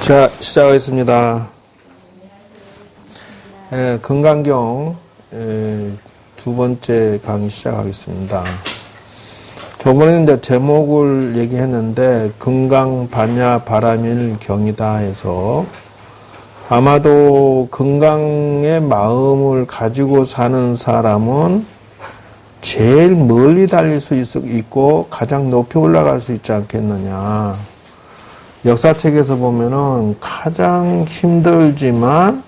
자, 시작하겠습니다. 건강경 두 번째 강의 시작하겠습니다. 저번에는 이제 제목을 얘기했는데 건강 반야 바람일 경이다 해서 아마도 건강의 마음을 가지고 사는 사람은 제일 멀리 달릴 수 있고 가장 높이 올라갈 수 있지 않겠느냐. 역사책에서 보면은 가장 힘들지만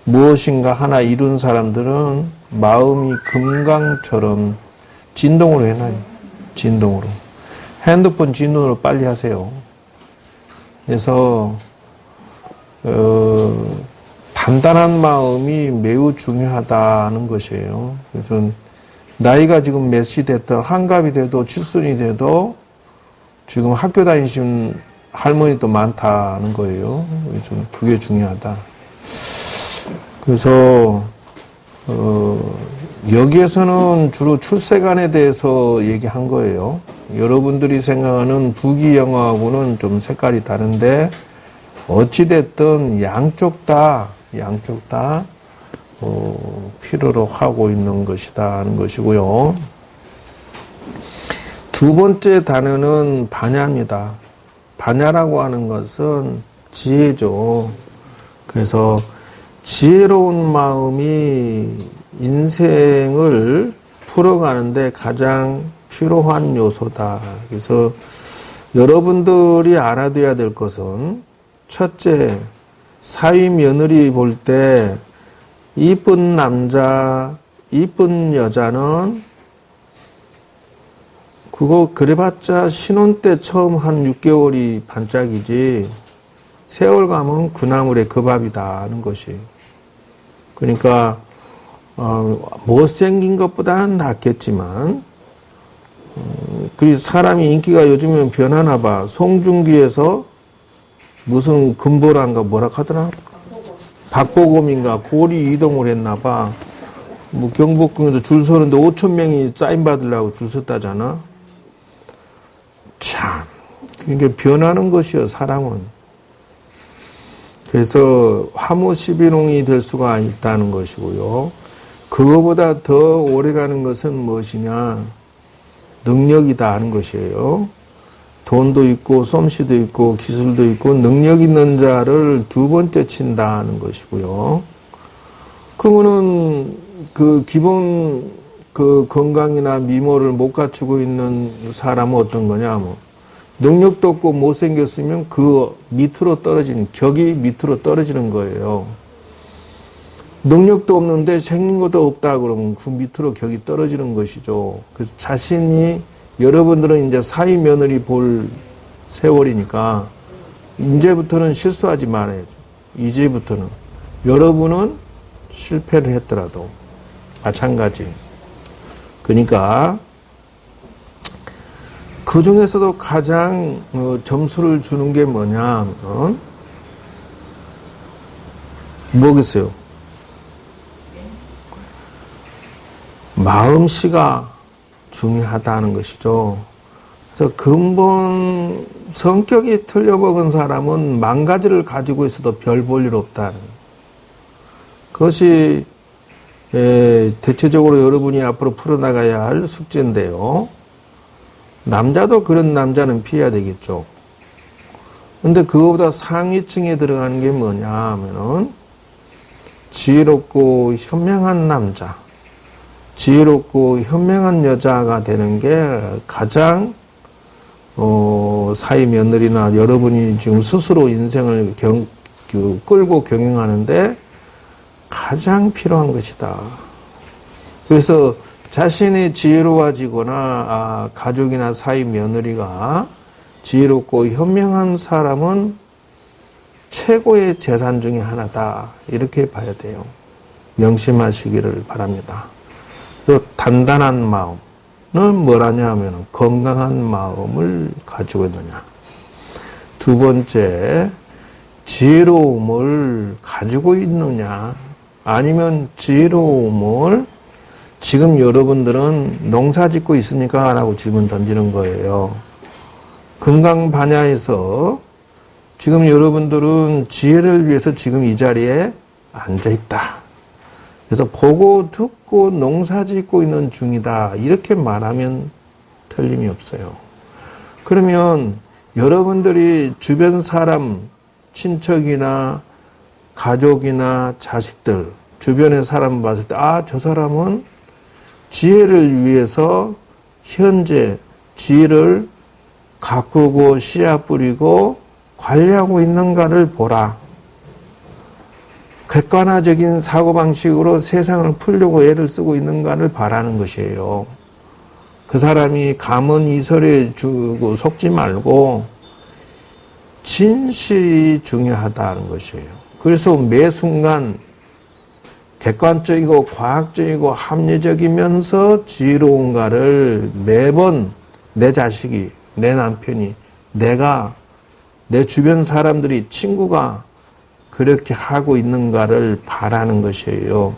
무엇인가 하나 이룬 사람들은 마음이 금강처럼 진동으로 해놔요. 진동으로. 핸드폰 진동으로 빨리 하세요. 그래서 단단한 마음이 매우 중요하다는 것이에요. 그래서 나이가 지금 몇이 됐든 한갑이 돼도 칠순이 돼도 지금 학교 다니신 할머니도 많다는 거예요. 그래서 그게 중요하다. 그래서 여기에서는 주로 출세관에 대해서 얘기한 거예요. 여러분들이 생각하는 부귀영화하고는 좀 색깔이 다른데 어찌됐든 양쪽 다 필요로 하고 있는 것이다 하는 것이고요. 두 번째 단어는 반야입니다. 반야라고 하는 것은 지혜죠. 그래서 지혜로운 마음이 인생을 풀어가는데 가장 필요한 요소다. 그래서 여러분들이 알아둬야 될 것은 첫째, 사위 며느리 볼 때 이쁜 남자, 이쁜 여자는 그거 그래봤자 신혼 때 처음 한 6개월이 반짝이지 세월 가면 그 나물의 그 밥이다 하는 것이. 그러니까 못생긴 것보다는 낫겠지만 그 사람이 인기가 요즘은 변하나 봐. 송중기에서 무슨 금보란가 뭐라 하더라? 박보검인가 고리 이동을 했나 봐. 뭐 경복궁에도 줄 서는데 5,000명이 사인 받으려고 줄 섰다잖아. 참, 이게 변하는 것이요, 사람은. 그래서 화무시비농이 될 수가 있다는 것이고요. 그거보다 더 오래가는 것은 무엇이냐? 능력이다 하는 것이에요. 돈도 있고, 솜씨도 있고, 기술도 있고, 능력 있는 자를 두 번째 친다는 것이고요. 그거는 그 기본 그 건강이나 미모를 못 갖추고 있는 사람은 어떤 거냐, 뭐. 능력도 없고 못생겼으면 그 밑으로 떨어지는, 격이 밑으로 떨어지는 거예요. 능력도 없는데 생긴 것도 없다 그러면 그 밑으로 격이 떨어지는 것이죠. 그래서 자신이, 여러분들은 이제 사위 며느리 볼 세월이니까, 이제부터는 실수하지 말아야죠. 이제부터는. 여러분은 실패를 했더라도 마찬가지. 그러니까 그 중에서도 가장 점수를 주는 게 뭐냐면 뭐겠어요? 마음씨가 중요하다는 것이죠. 그래서 근본 성격이 틀려먹은 사람은 만 가지를 가지고 있어도 별 볼 일 없다는 그것이 대체적으로 여러분이 앞으로 풀어나가야 할 숙제인데요. 남자도 그런 남자는 피해야 되겠죠. 근데 그거보다 상위층에 들어가는 게 뭐냐 하면은 지혜롭고 현명한 남자, 지혜롭고 현명한 여자가 되는 게 가장 사위 며느리나 여러분이 지금 스스로 인생을 끌고 경영하는데 가장 필요한 것이다. 그래서 자신이 지혜로워지거나 가족이나 사위 며느리가 지혜롭고 현명한 사람은 최고의 재산 중에 하나다. 이렇게 봐야 돼요. 명심하시기를 바랍니다. 단단한 마음은 뭐라냐 하면 건강한 마음을 가지고 있느냐. 두 번째, 지혜로움을 가지고 있느냐. 아니면 지혜로움을 지금 여러분들은 농사 짓고 있습니까? 라고 질문 던지는 거예요. 건강 반야에서 지금 여러분들은 지혜를 위해서 지금 이 자리에 앉아 있다. 그래서 보고 듣고 농사 짓고 있는 중이다. 이렇게 말하면 틀림이 없어요. 그러면 여러분들이 주변 사람, 친척이나 가족이나 자식들, 주변의 사람 봤을 때, 아, 저 사람은 지혜를 위해서 현재 지혜를 가꾸고 씨앗 뿌리고 관리하고 있는가를 보라. 객관화적인 사고방식으로 세상을 풀려고 애를 쓰고 있는가를 바라는 것이에요. 그 사람이 감언 이설에 주고 속지 말고 진실이 중요하다는 것이에요. 그래서 매 순간 객관적이고 과학적이고 합리적이면서 지혜로운가를 매번 내 자식이, 내 남편이, 내가, 내 주변 사람들이, 친구가 그렇게 하고 있는가를 바라는 것이에요.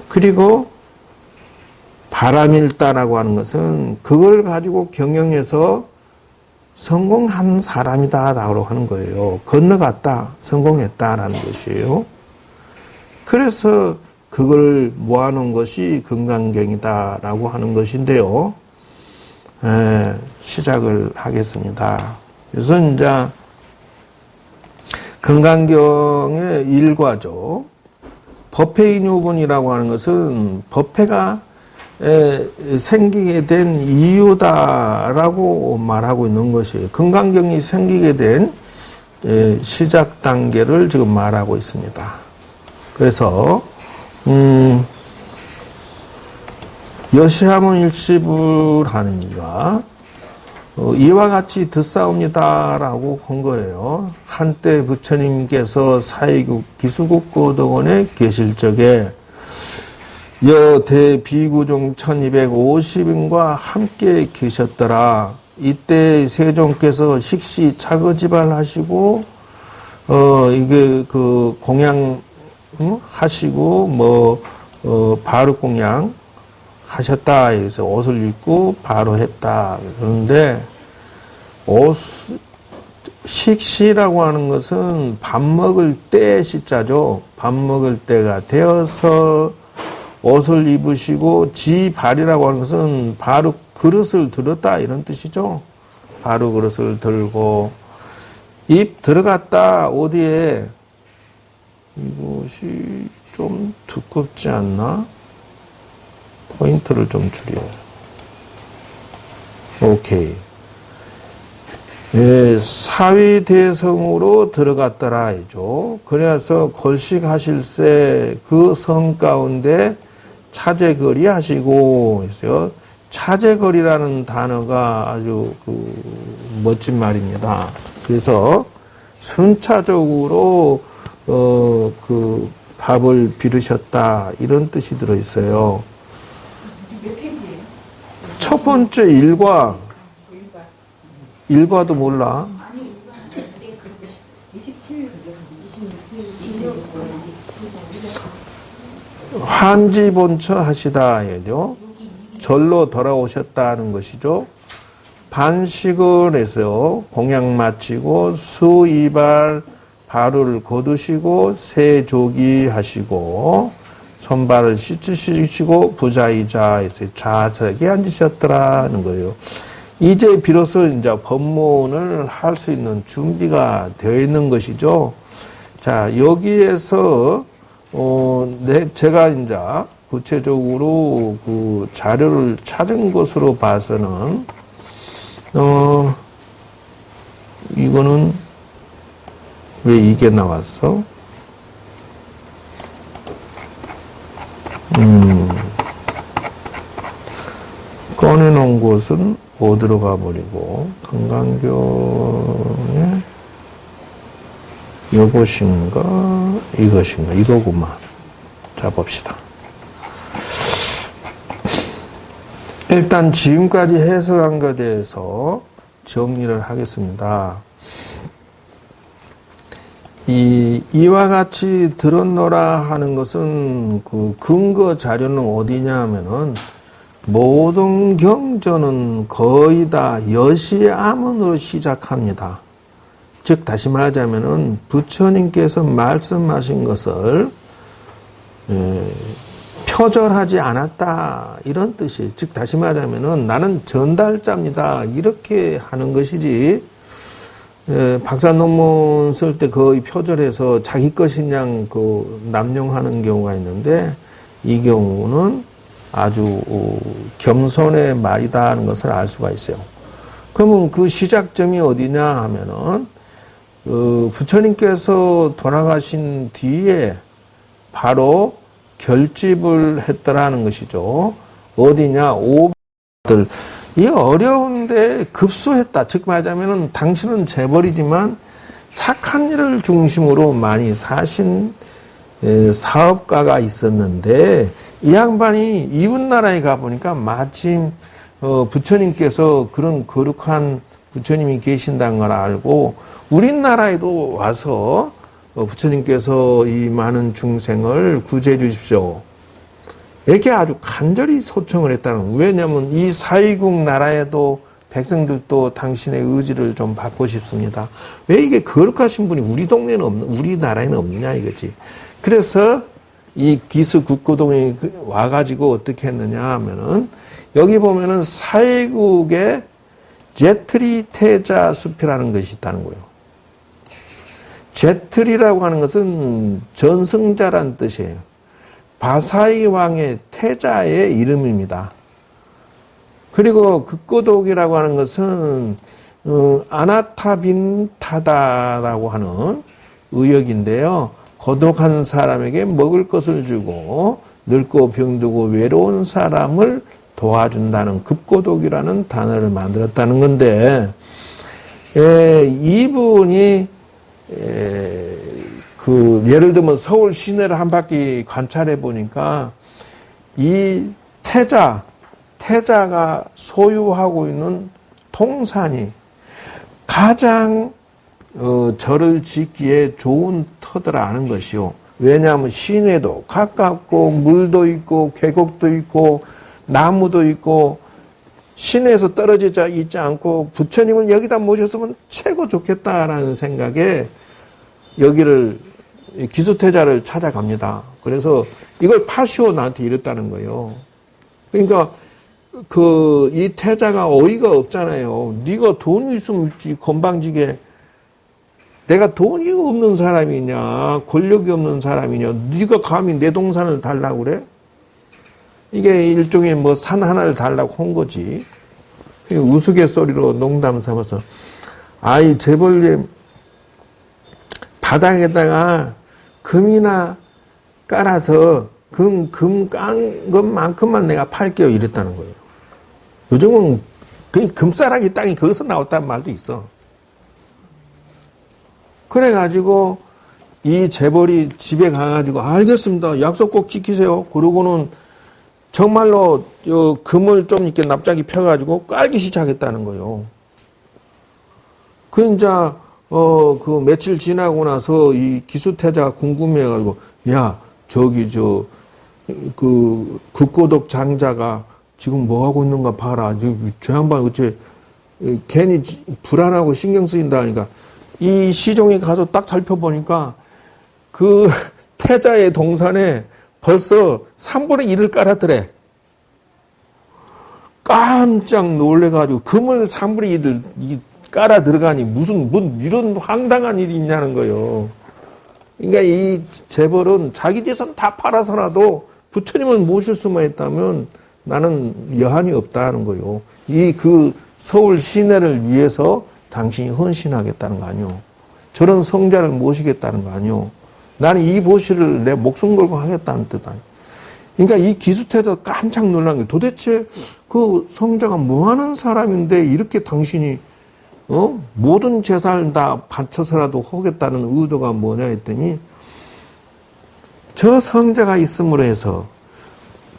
그리고 바람일다라고 하는 것은 그걸 가지고 경영해서 성공한 사람이다라고 하는 거예요. 건너갔다, 성공했다라는 것이에요. 그래서 그걸 모아놓은 것이 금강경이다라고 하는 것인데요. 시작을 하겠습니다. 그래서 이제 금강경의 일과죠. 법회인유분이라고 하는 것은 법회가 생기게 된 이유다라고 말하고 있는 것이에요. 금강경이 생기게 된 시작 단계를 지금 말하고 있습니다. 그래서 여시하문 일시불 하는 이가 이와 같이 듣사옵니다라고 한 거예요. 한때 부처님께서 사회국 기수국고덕원에 계실 적에 여대 비구종 1250인과 함께 계셨더라. 이때 세종께서 식시 차거지발하시고 이게 그 공양 하시고 바로 공양 하셨다. 그래서 옷을 입고 바로 했다. 그런데 식시라고 하는 것은 밥 먹을 때 시자죠. 밥 먹을 때가 되어서 옷을 입으시고 지발이라고 하는 것은 바로 그릇을 들었다 이런 뜻이죠. 바로 그릇을 들고 입 들어갔다 어디에 이것이 좀 두껍지 않나? 포인트를 좀 줄여요. 오케이. 예, 사위대성으로 들어갔더라 이죠. 그래서 걸식하실세 그 성 가운데 차제거리 하시고 있어요. 차제거리라는 단어가 아주 멋진 말입니다. 그래서 순차적으로 밥을 비르셨다 이런 뜻이 들어 있어요. 몇 페이지예요? 첫 번째 일과도 몰라. 아니, 27, 26페이지. 한지본처 하시다 얘죠. 절로 돌아오셨다는 것이죠. 반식을 해서 공양 마치고 수이발 바루를 거두시고 세조기 하시고 손발을 씻으시고 부자이자에서 좌석에 앉으셨더라는 거예요. 이제 비로소 이제 법문을 할 수 있는 준비가 되어 있는 것이죠. 자, 여기에서 제가 이제 구체적으로 그 자료를 찾은 것으로 봐서는 이거는 왜 이게 나왔어? 꺼내놓은 곳은 어디로 가버리고 금강경에 이것인가 이것인가 이거구만. 자 봅시다. 일단 지금까지 해석한 것에 대해서 정리를 하겠습니다. 이와 같이 들었노라 하는 것은 그 근거 자료는 어디냐 하면은 모든 경전은 거의 다 여시아문으로 시작합니다. 즉 다시 말하자면은 부처님께서 말씀하신 것을 표절하지 않았다 이런 뜻이. 즉 다시 말하자면은 나는 전달자입니다 이렇게 하는 것이지. 박사 논문 쓸 때 거의 표절해서 자기 것인 양 남용하는 경우가 있는데 이 경우는 아주 겸손의 말이다 하는 것을 알 수가 있어요. 그러면 그 시작점이 어디냐 하면은 부처님께서 돌아가신 뒤에 바로 결집을 했더라는 것이죠. 어디냐? 오들. 이 어려운데 급소했다. 즉 말하자면은 당신은 재벌이지만 착한 일을 중심으로 많이 사신 사업가가 있었는데 이 양반이 이웃 나라에 가보니까 마침 부처님께서 그런 거룩한 부처님이 계신다는 걸 알고 우리나라에도 와서 부처님께서 이 많은 중생을 구제해 주십시오. 이렇게 아주 간절히 소청을 했다는 거예요. 왜냐하면 이 사위국 나라에도 백성들도 당신의 의지를 좀 받고 싶습니다. 왜 이게 거룩하신 분이 우리 동네는 우리나라에는 없느냐 이거지. 그래서 이 기스 국고동에 와가지고 어떻게 했느냐 하면은 여기 보면은 사위국에 제트리 태자 숲이라는 것이 있다는 거예요. 제트리라고 하는 것은 전승자란 뜻이에요. 바사이 왕의 태자의 이름입니다. 그리고 극고독이라고 하는 것은 아나타빈타다라고 하는 의역인데요. 고독한 사람에게 먹을 것을 주고 늙고 병들고 외로운 사람을 도와준다는 급고독이라는 단어를 만들었다는 건데 이분이 예를 들면 서울 시내를 한 바퀴 관찰해 보니까 이 태자가 소유하고 있는 동산이 가장 절을 짓기에 좋은 터더라 아는 것이요. 왜냐하면 시내도 가깝고 물도 있고 계곡도 있고 나무도 있고 시내에서 떨어져 있지 않고 부처님을 여기다 모셨으면 최고 좋겠다라는 생각에 여기를 기수태자를 찾아갑니다. 그래서 이걸 파시오 나한테 이랬다는 거예요. 그러니까 이 태자가 어이가 없잖아요. 네가 돈이 있으면 있지 건방지게 내가 돈이 없는 사람이냐 권력이 없는 사람이냐 네가 감히 내 동산을 달라고 그래? 이게 일종의 산 하나를 달라고 한 거지. 우스갯소리로 농담 삼아서 아이 재벌님 바닥에다가 금이나 깔아서 금 깐 것만큼만 내가 팔게요 이랬다는 거예요. 요즘은 금싸라기 땅이 거기서 나왔다는 말도 있어. 그래가지고 이 재벌이 집에 가가지고 알겠습니다. 약속 꼭 지키세요. 그러고는 정말로 금을 좀 이렇게 납작이 펴가지고 깔기 시작했다는 거예요. 그 이제 그 며칠 지나고 나서 이 기수태자가 궁금해가지고 야 저기 그 극고독 장자가 지금 뭐 하고 있는가 봐라. 저 양반 어째 괜히 불안하고 신경 쓰인다 하니까 이 시종에 가서 딱 살펴보니까 그 태자의 동산에 벌써 3분의 1을 깔았더래. 깜짝 놀래가지고 금을 3분의 1을 깔아 들어가니 무슨 이런 황당한 일이 있냐는 거예요. 그러니까 이 재벌은 자기 재산 다 팔아서라도 부처님을 모실 수만 있다면 나는 여한이 없다는 거예요. 서울 시내를 위해서 당신이 헌신하겠다는 거 아니요. 저런 성자를 모시겠다는 거 아니요. 나는 이 보시를 내 목숨 걸고 하겠다는 뜻 아니에요. 그러니까 이 기수태자 깜짝 놀란 게 도대체 그 성자가 뭐 하는 사람인데 이렇게 당신이 모든 재산을 다 바쳐서라도 하겠다는 의도가 뭐냐 했더니 저 성자가 있음으로 해서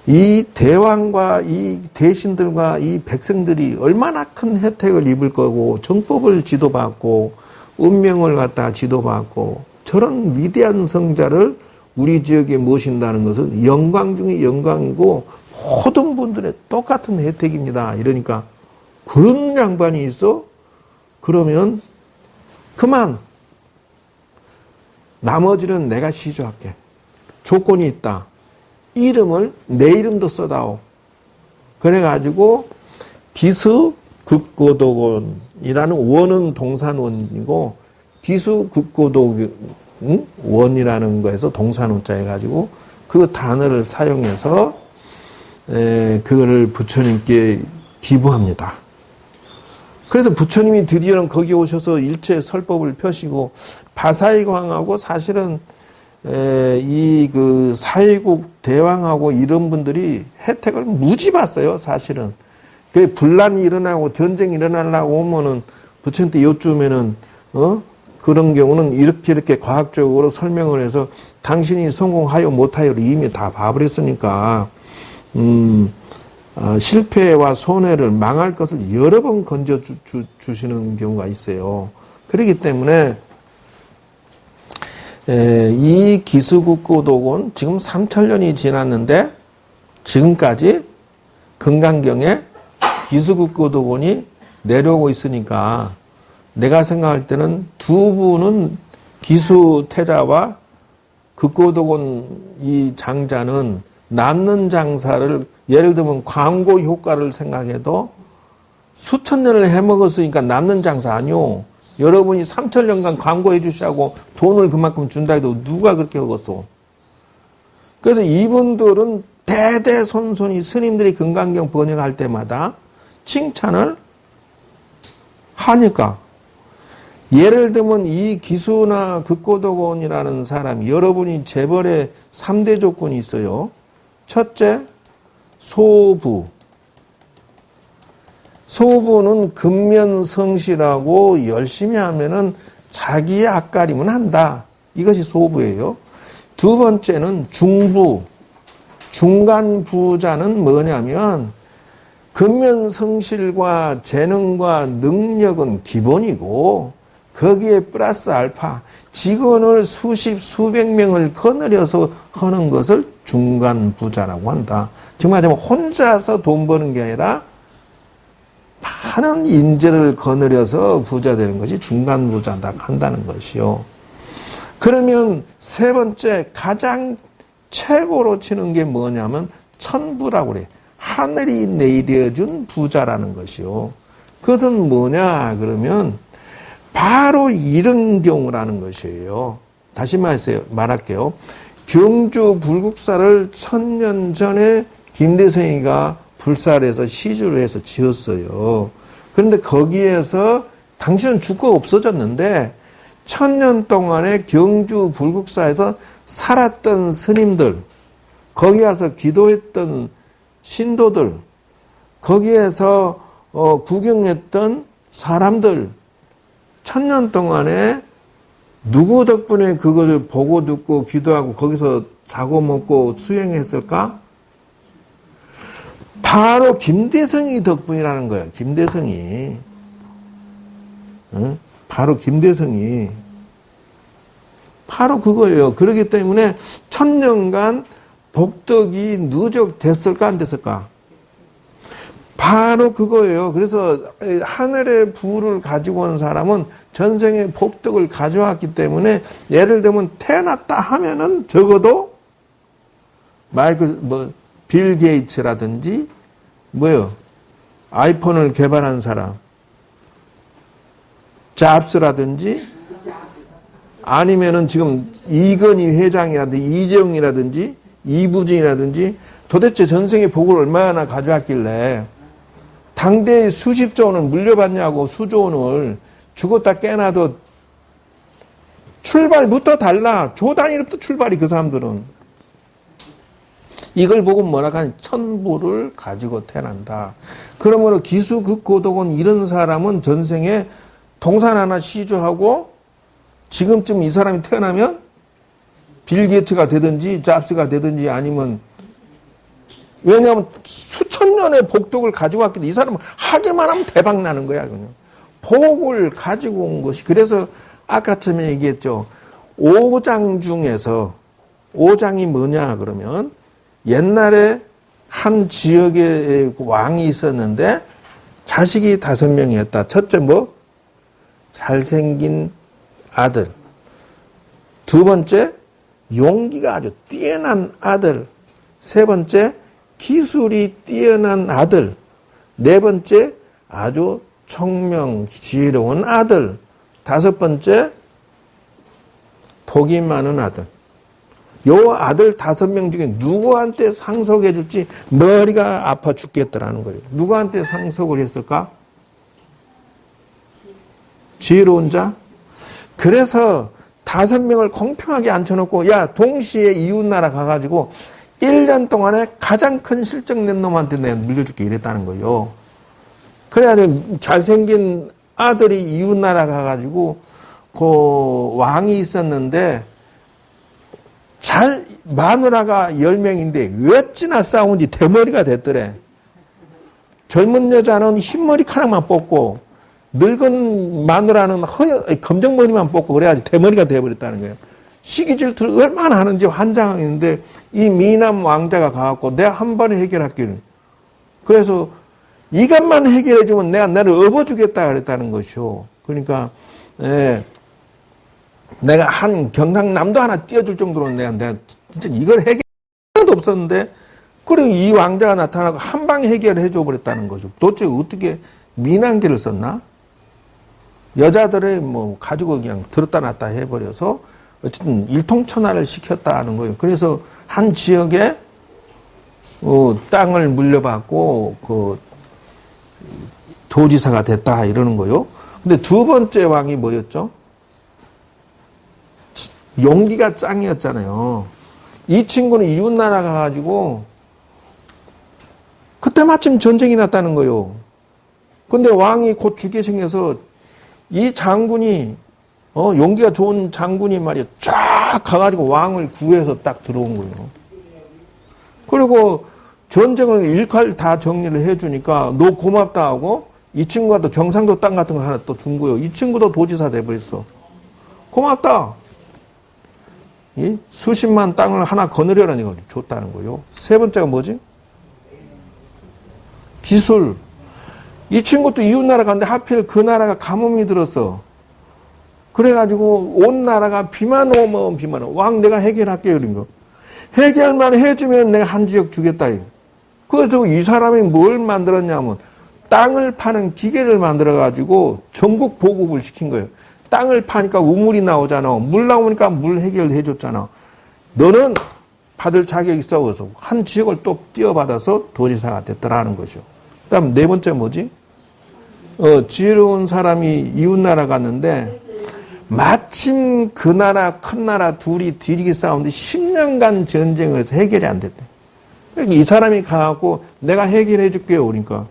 이 대왕과 이 대신들과 이 백성들이 얼마나 큰 혜택을 입을 거고 정법을 지도받고 운명을 갖다 지도받고 저런 위대한 성자를 우리 지역에 모신다는 것은 영광 중에 영광이고 모든 분들의 똑같은 혜택입니다. 이러니까 그런 양반이 있어? 그러면 그만. 나머지는 내가 시주할게. 조건이 있다. 이름을 내 이름도 써다오. 그래가지고 기수극고도원이라는 원은 동산원이고 기수극고도원이라는 거에서 동산원자 해가지고 그 단어를 사용해서 그거를 부처님께 기부합니다. 그래서 부처님이 드디어는 거기 오셔서 일체 설법을 펴시고 바사이광하고 사실은 이 그 사회국 대왕하고 이런 분들이 혜택을 무지 봤어요. 사실은 그 분란이 일어나고 전쟁이 일어나려고 오면은 부처님한테 여쭈면은 그런 경우는 이렇게 과학적으로 설명을 해서 당신이 성공하여 못하여를 이미 다 봐버렸으니까 실패와 손해를 망할 것을 여러 번 건져 주시는 경우가 있어요. 그렇기 때문에 이 기수국고도원 지금 3000년이 지났는데 지금까지 금강경에 기수국고도원이 내려오고 있으니까 내가 생각할 때는 두 분은 기수태자와 극고도원 이 장자는 남는 장사를 예를 들면 광고 효과를 생각해도 수천 년을 해먹었으니까 남는 장사 아니오. 여러분이 3000년간 광고해 주시라고 돈을 그만큼 준다 해도 누가 그렇게 하겠어. 그래서 이분들은 대대손손이 스님들이 금강경 번역할 때마다 칭찬을 하니까 예를 들면 이 기수나 극고도원이라는 사람이 여러분이 재벌의 3대 조건이 있어요. 첫째, 소부. 소부는 근면성실하고 열심히 하면은 자기의 앞가림은 한다. 이것이 소부예요. 두 번째는 중부. 중간 부자는 뭐냐면 근면성실과 재능과 능력은 기본이고 거기에 플러스 알파 직원을 수십 수백 명을 거느려서 하는 것을 중간 부자라고 한다. 즉 말하자면 혼자서 돈 버는 게 아니라 많은 인재를 거느려서 부자 되는 것이 중간 부자다 한다는 것이요. 그러면 세 번째 가장 최고로 치는 게 뭐냐면 천부라고 그래. 하늘이 내려준 부자라는 것이요. 그것은 뭐냐 그러면 바로 이런 경우라는 것이에요. 다시 말할게요. 경주 불국사를 1000년 전에 김대성이가 불살해서 시주를 해서 지었어요. 그런데 거기에서 당신은 죽고 없어졌는데 1000년 동안에 경주 불국사에서 살았던 스님들, 거기 가서 기도했던 신도들, 거기에서 구경했던 사람들, 1000년 동안에 누구 덕분에 그걸 보고 듣고 기도하고 거기서 자고 먹고 수행했을까? 바로 김대성이 덕분이라는 거예요. 김대성이. 바로 김대성이. 바로 그거예요. 그렇기 때문에 1000년간 복덕이 누적됐을까 안 됐을까? 바로 그거예요. 그래서 하늘의 부를 가지고 온 사람은 전생의 복덕을 가져왔기 때문에 예를 들면 태어났다 하면은 적어도 빌 게이츠라든지 아이폰을 개발한 사람 잡스라든지 아니면은 지금 이건희 회장이라든지 이재용이라든지 이부진이라든지 도대체 전생의 복을 얼마나 가져왔길래 당대의 수십조 원을 물려받냐고 수조 원을 죽었다 깨나도 출발부터 달라. 조 단위부터 출발이 그 사람들은. 이걸 보고 뭐라고 하니 천부를 가지고 태어난다. 그러므로 기수극고도원 이런 사람은 전생에 동산 하나 시주하고 지금쯤 이 사람이 태어나면 빌 게이츠가 되든지 잡스가 되든지 아니면 왜냐하면 수천 년의 복덕을 가지고 왔기 때문에 이 사람은 하기만 하면 대박 나는 거야. 그냥. 복을 가지고 온 것이. 그래서 아까 처음에 얘기했죠. 5장 중에서 오장이 뭐냐 그러면 옛날에 한 지역에 왕이 있었는데 자식이 5명이었다. 첫째 뭐? 잘생긴 아들. 두 번째 용기가 아주 뛰어난 아들. 세 번째 기술이 뛰어난 아들. 네 번째 아주 총명 지혜로운 아들. 다섯 번째 복이 많은 아들. 요 아들 5명 중에 누구한테 상속해 줄지 머리가 아파 죽겠더라는 거예요. 누구한테 상속을 했을까? 지혜로운 자? 그래서 5명을 공평하게 앉혀놓고 야 동시에 이웃나라 가가지고 1년 동안에 가장 큰 실적 낸 놈한테 내가 물려줄게 이랬다는 거예요. 그래가지고 잘생긴 아들이 이웃나라 가가지고 그 왕이 있었는데 마누라가 10명인데 어찌나 싸운지 대머리가 됐더래. 젊은 여자는 흰머리카락만 뽑고 늙은 마누라는 검정머리만 뽑고 그래가지고 대머리가 돼버렸다는 거예요. 시기 질투를 얼마나 하는지 환장했는데 이 미남 왕자가 가갖고 내가 한 번에 해결할게. 그래서 이것만 해결해주면 내가 나를 업어주겠다 그랬다는 것이요. 그러니까 내가 한 경상남도 하나 띄워줄 정도로 내가 진짜 이걸 해결 하나도 없었는데 그리고 이 왕자가 나타나고 한 방에 해결해 줘 버렸다는 거죠. 도대체 어떻게 미남계를 썼나? 여자들의 뭐 가지고 그냥 들었다 놨다 해버려서 어쨌든 일통천하를 시켰다는 거예요. 그래서 한 지역에 땅을 물려받고 그 도지사가 됐다 이러는 거요. 근데 두 번째 왕이 뭐였죠? 용기가 짱이었잖아요. 이 친구는 이웃나라 가가지고 그때 마침 전쟁이 났다는 거예요. 근데 왕이 곧 죽게 생겨서 이 장군이 용기가 좋은 장군이 말이야 쫙 가가지고 왕을 구해서 딱 들어온 거예요. 그리고 전쟁을 일칼 다 정리를 해주니까 너 고맙다 하고 이 친구가 또 경상도 땅 같은 거 하나 또 준 거예요. 이 친구도 도지사 돼버렸어. 고맙다. 수십만 땅을 하나 거느려라는 걸 줬다는 거예요. 세 번째가 뭐지? 기술. 이 친구도 이웃나라 갔는데 하필 그 나라가 가뭄이 들었어. 그래가지고 온 나라가 비만 오면 비만 오. 왕 내가 해결할게 이런 거. 해결만 해주면 내가 한 지역 주겠다. 그래서 이 사람이 뭘 만들었냐면 땅을 파는 기계를 만들어가지고 전국 보급을 시킨 거예요. 땅을 파니까 우물이 나오잖아. 물 나오니까 물 해결해 줬잖아. 너는 받을 자격이 있어. 그래서 한 지역을 또 띄워받아서 도지사가 됐더라는 거죠. 그 다음 네 번째 뭐지? 지혜로운 사람이 이웃나라 갔는데 마침 그 나라 큰 나라 둘이 뒤지게 싸우는데 10년간 전쟁을 해서 해결이 안 됐대. 그러니까 이 사람이 가갖고 내가 해결해 줄게요. 그러니까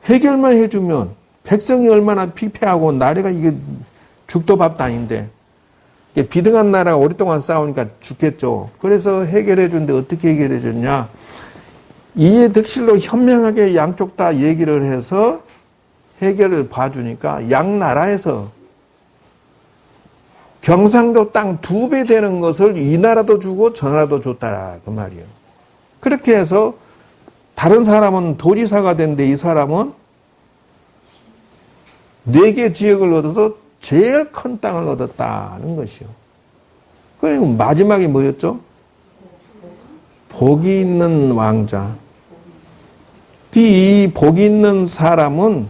해결만 해주면 백성이 얼마나 피폐하고 나라가 이게 죽도 밥도 아닌데 비등한 나라가 오랫동안 싸우니까 죽겠죠. 그래서 해결해 주는데 어떻게 해결해 줬냐? 이해득실로 현명하게 양쪽 다 얘기를 해서 해결을 봐주니까 양 나라에서 경상도 땅 2배 되는 것을 이 나라도 주고 저 나라도 줬다 그 말이에요. 그렇게 해서 다른 사람은 도지사가 됐는데 이 사람은 4개 지역을 얻어서 제일 큰 땅을 얻었다는 것이요. 그리고 마지막에 뭐였죠? 복이 있는 왕자. 이 복이 있는 사람은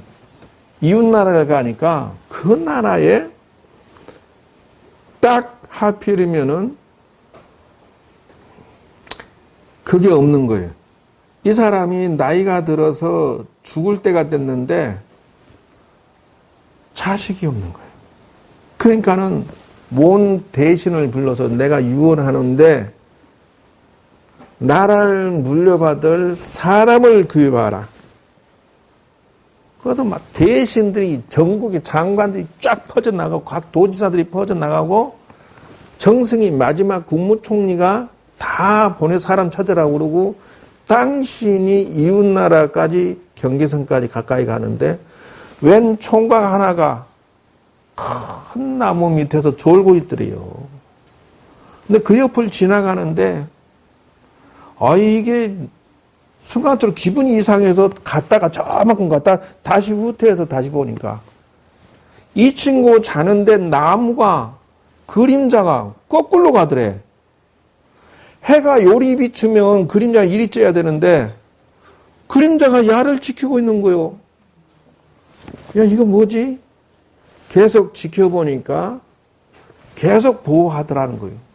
이웃나라를 가니까 그 나라에 딱 하필이면은 그게 없는 거예요. 이 사람이 나이가 들어서 죽을 때가 됐는데 자식이 없는 거예요. 그러니까는 온 대신을 불러서 내가 유언하는데 나라를 물려받을 사람을 구해봐라. 그것도 막 대신들이 전국의 장관들이 쫙 퍼져나가고 각 도지사들이 퍼져나가고 정승이 마지막 국무총리가 다 보내 사람 찾으라고 그러고 당신이 이웃나라까지 경계선까지 가까이 가는데 웬 총각 하나가 큰 나무 밑에서 졸고 있더래요. 근데 그 옆을 지나가는데, 이게 순간적으로 기분이 이상해서 갔다가 저만큼 갔다 다시 후퇴해서 다시 보니까 이 친구 자는데 나무가 그림자가 거꾸로 가더래. 해가 요리 비추면 그림자가 이리 쬐야 되는데 그림자가 야를 지키고 있는 거요. 야, 이거 뭐지? 계속 지켜보니까 계속 보호하더라는 거예요.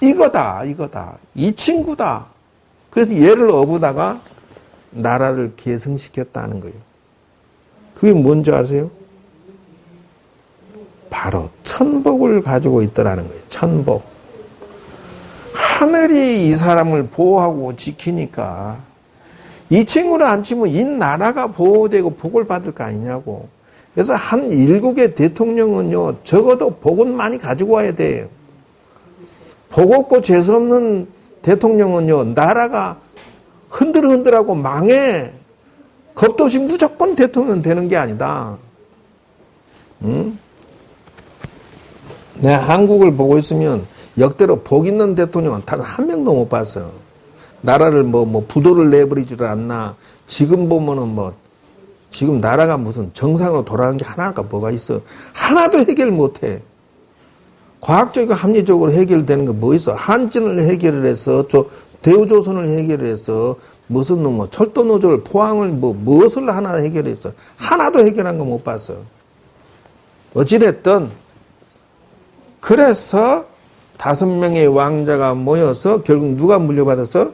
이거다. 이 친구다. 그래서 얘를 어부다가 나라를 계승시켰다는 거예요. 그게 뭔지 아세요? 바로 천복을 가지고 있더라는 거예요. 천복. 하늘이 이 사람을 보호하고 지키니까 이 친구를 안 치면 이 나라가 보호되고 복을 받을 거 아니냐고. 그래서 한 일국의 대통령은요, 적어도 복은 많이 가지고 와야 돼요. 복 없고 재수없는 대통령은요, 나라가 흔들흔들하고 망해. 겁도 없이 무조건 대통령 되는 게 아니다. 응? 내가 한국을 보고 있으면 역대로 복 있는 대통령은 단 한 명도 못 봤어. 나라를 부도를 내버리지를 않나. 지금 보면은 지금 나라가 무슨 정상으로 돌아가는 게 하나가 뭐가 있어. 하나도 해결 못 해. 과학적이고 합리적으로 해결되는 게 뭐 있어? 한진을 해결을 해서, 대우조선을 해결을 해서, 무슨 철도 노조를, 포항을 무엇을 하나 해결했어. 하나도 해결한 거 못 봤어. 어찌됐든, 그래서 5명의 왕자가 모여서 결국 누가 물려받았어?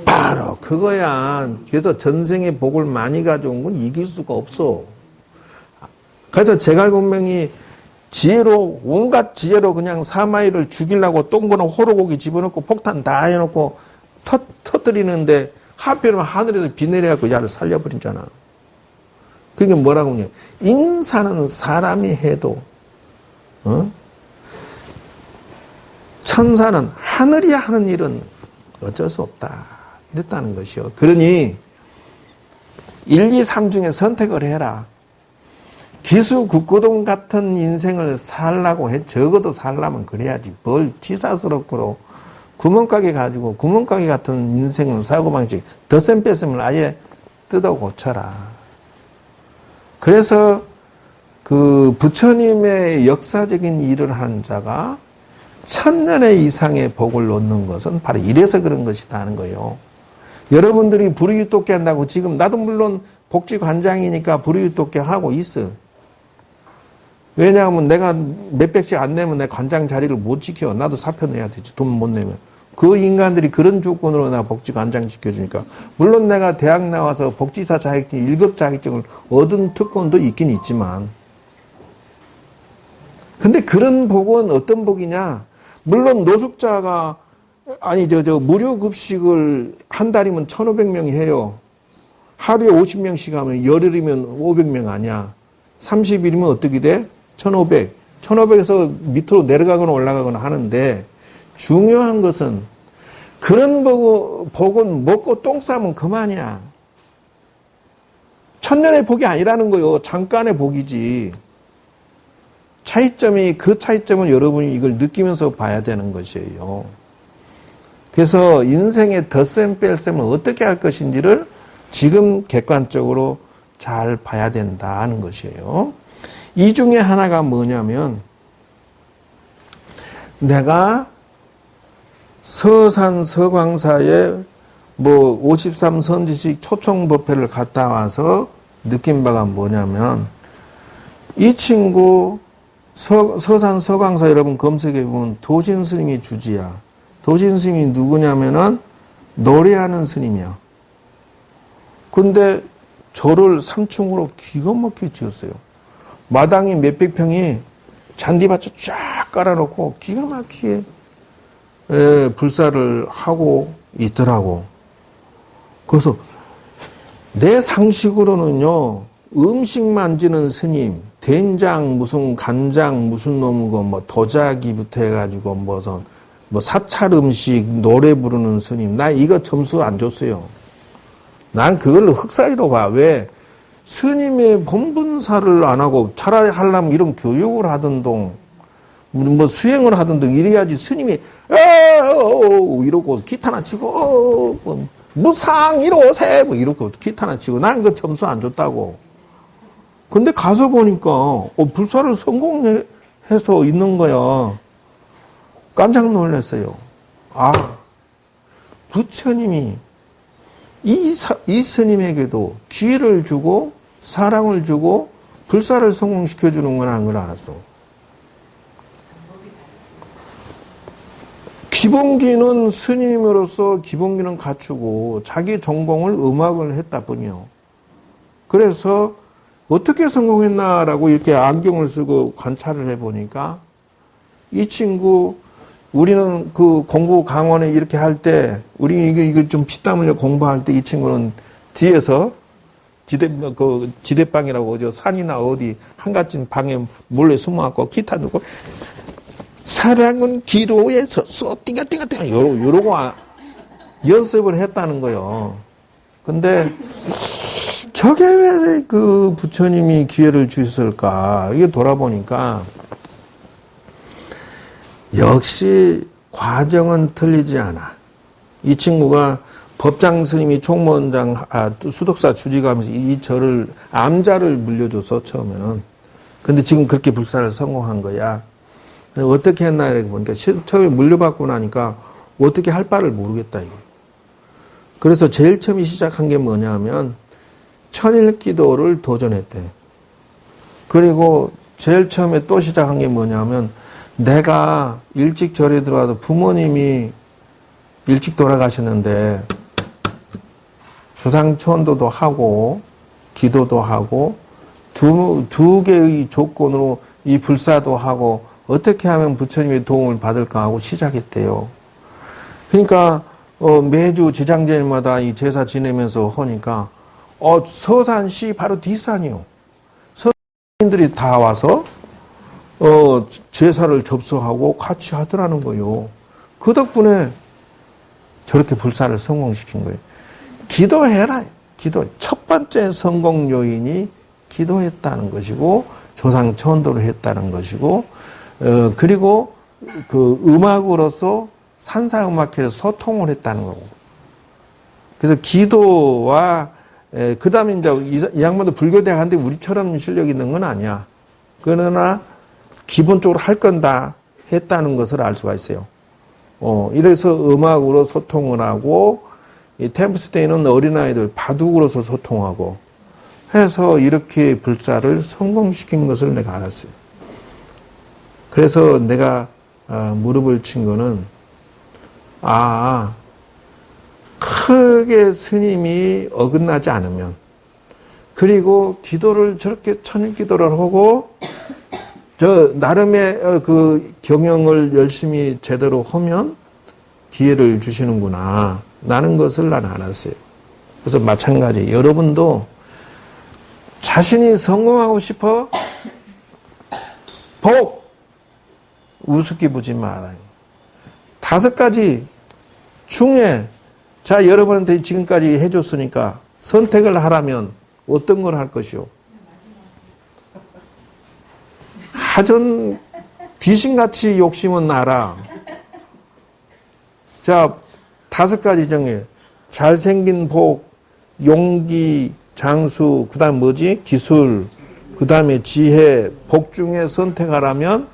바로 그거야. 그래서 전생의 복을 많이 가져온 건 이길 수가 없어. 그래서 제갈공명이 지혜로, 온갖 지혜로 그냥 사마이를 죽이려고 똥거나 호로고기 집어넣고 폭탄 다 해놓고 터뜨리는데 하필이면 하늘에서 비 내려갖고 야를 살려버리잖아. 그게 뭐라고 하냐. 인사는 사람이 해도, 천사는 하늘이 하는 일은 어쩔 수 없다. 이랬다는 것이요. 그러니 1, 2, 3 중에 선택을 해라. 기수 국고동 같은 인생을 살라고 해. 적어도 살라면 그래야지. 뭘 치사스럽고 구멍가게 가지고 구멍가게 같은 인생을 살고 방식 덧셈 뺐음을 아예 뜯어 고쳐라. 그래서 그 부처님의 역사적인 일을 하는 자가 1000년의 이상의 복을 얻는 것은 바로 이래서 그런 것이다 하는 거예요. 여러분들이 불이웃돕게 한다고 지금 나도 물론 복지관장이니까 불이웃돕게 하고 있어. 왜냐하면 내가 몇백씩 안 내면 내 관장 자리를 못 지켜. 나도 사표 내야 되지. 돈 못 내면. 그 인간들이 그런 조건으로 나 복지관장 시켜주니까. 물론 내가 대학 나와서 복지사 자격증, 1급 자격증을 얻은 특권도 있긴 있지만. 근데 그런 복은 어떤 복이냐? 물론 노숙자가 무료급식을 한 달이면 1,500명이 해요. 하루에 50명씩 하면 열흘이면 500명 아니야. 30일이면 어떻게 돼? 1,500. 1,500에서 밑으로 내려가거나 올라가거나 하는데 중요한 것은 그런 복은 먹고 똥 싸면 그만이야. 1000년의 복이 아니라는 거요. 잠깐의 복이지. 그 차이점은 여러분이 이걸 느끼면서 봐야 되는 것이에요. 그래서 인생의 덧셈 뺄셈을 어떻게 할 것인지를 지금 객관적으로 잘 봐야 된다는 것이에요. 이 중에 하나가 뭐냐면 내가 서산 서광사에 53선지식 초청법회를 갔다 와서 느낀 바가 뭐냐면 이 친구 서산 서광사 여러분 검색해 보면 도신 스님이 주지야. 도신 스님이 누구냐면은 노래하는 스님이야. 근데 절을 3층으로 기가 막히게 지었어요. 마당이 몇백 평이 잔디밭을 쫙 깔아놓고 기가 막히게 불사를 하고 있더라고. 그래서 내 상식으로는요, 음식 만지는 스님, 된장 무슨 간장 무슨 놈이고 도자기부터 해가지고 사찰 음식 노래 부르는 스님, 나 이거 점수 안 줬어요. 난 그걸 흑사리로 봐. 왜? 스님의 본분사를 안 하고 차라리 하려면 이런 교육을 하던 동, 뭐 수행을 하든지 이래야지 스님이 이러고 기타나 치고 뭐 무상 이로세 뭐 이러고 기타나 치고 난 그 점수 안 줬다고. 근데 가서 보니까 불사를 성공해서 있는 거야. 깜짝 놀랐어요. 아, 부처님이 이 스님에게도 기회를 주고 사랑을 주고 불사를 성공시켜주는 건 안 걸 알았어. 기본기는 스님으로서 기본기는 갖추고 자기 전공을 음악을 했다 뿐이요. 그래서 어떻게 성공했나라고 이렇게 안경을 쓰고 관찰을 해보니까 이 친구 우리는 그 공부 강원에 이렇게 할 때 우리 이거 좀 피땀 흘려 공부할 때 이 친구는 뒤에서 지대방이라고 하죠. 산이나 어디 한가진 방에 몰래 숨어갖고 기타 들고 사랑은 기로에서 쏘 띵가띵가띵가 요러고 연습을 했다는 거예요. 근데 저게 왜 그 부처님이 기회를 주셨을까? 이게 돌아보니까 역시 과정은 틀리지 않아. 이 친구가 법장 스님이 총무원장, 수덕사 주지가면서 이 절을, 암자를 물려줘서 처음에는. 근데 지금 그렇게 불사를 성공한 거야. 어떻게 했나, 이렇게 보니까 처음에 물려받고 나니까 어떻게 할 바를 모르겠다, 이거. 그래서 제일 처음에 시작한 게 뭐냐면, 천일 기도를 도전했대. 그리고 제일 처음에 또 시작한 게 뭐냐면, 내가 일찍 절에 들어와서 부모님이 일찍 돌아가셨는데, 조상천도도 하고, 기도도 하고, 두 개의 조건으로 이 불사도 하고, 어떻게 하면 부처님의 도움을 받을까 하고 시작했대요. 그러니까, 매주 지장제일마다 이 제사 지내면서 하니까, 서산시 바로 뒷산이요. 서산인들이 다 와서, 제사를 접수하고 같이 하더라는 거요. 그 덕분에 저렇게 불사를 성공시킨 거예요. 기도해라. 기도. 첫 번째 성공 요인이 기도했다는 것이고, 조상 천도를 했다는 것이고, 그리고 그 음악으로서 산사음악회에서 소통을 했다는 거고. 그래서 기도와, 그 다음에 이제 이 양반도 불교대학 하는데 우리처럼 실력이 있는 건 아니야. 그러나 기본적으로 할 건 다 했다는 것을 알 수가 있어요. 이래서 음악으로 소통을 하고, 이 템플스테이는 어린아이들 바둑으로서 소통하고 해서 이렇게 불사를 성공시킨 것을 내가 알았어요. 그래서 내가 무릎을 친 거는 크게 스님이 어긋나지 않으면 그리고 기도를 저렇게 천일 기도를 하고 저 나름의 그 경영을 열심히 제대로 하면 기회를 주시는구나 라는 것을 나는 알았어요. 그래서 마찬가지 여러분도 자신이 성공하고 싶어 복 우습게 보지 말아요. 5가지 중에 자 여러분한테 지금까지 해줬으니까 선택을 하라면 어떤 걸 할 것이요? 하전 귀신같이 욕심은 나라. 자 5가지 중에 잘생긴 복, 용기, 장수, 그 다음 뭐지? 기술, 그 다음에 지혜, 복 중에 선택하라면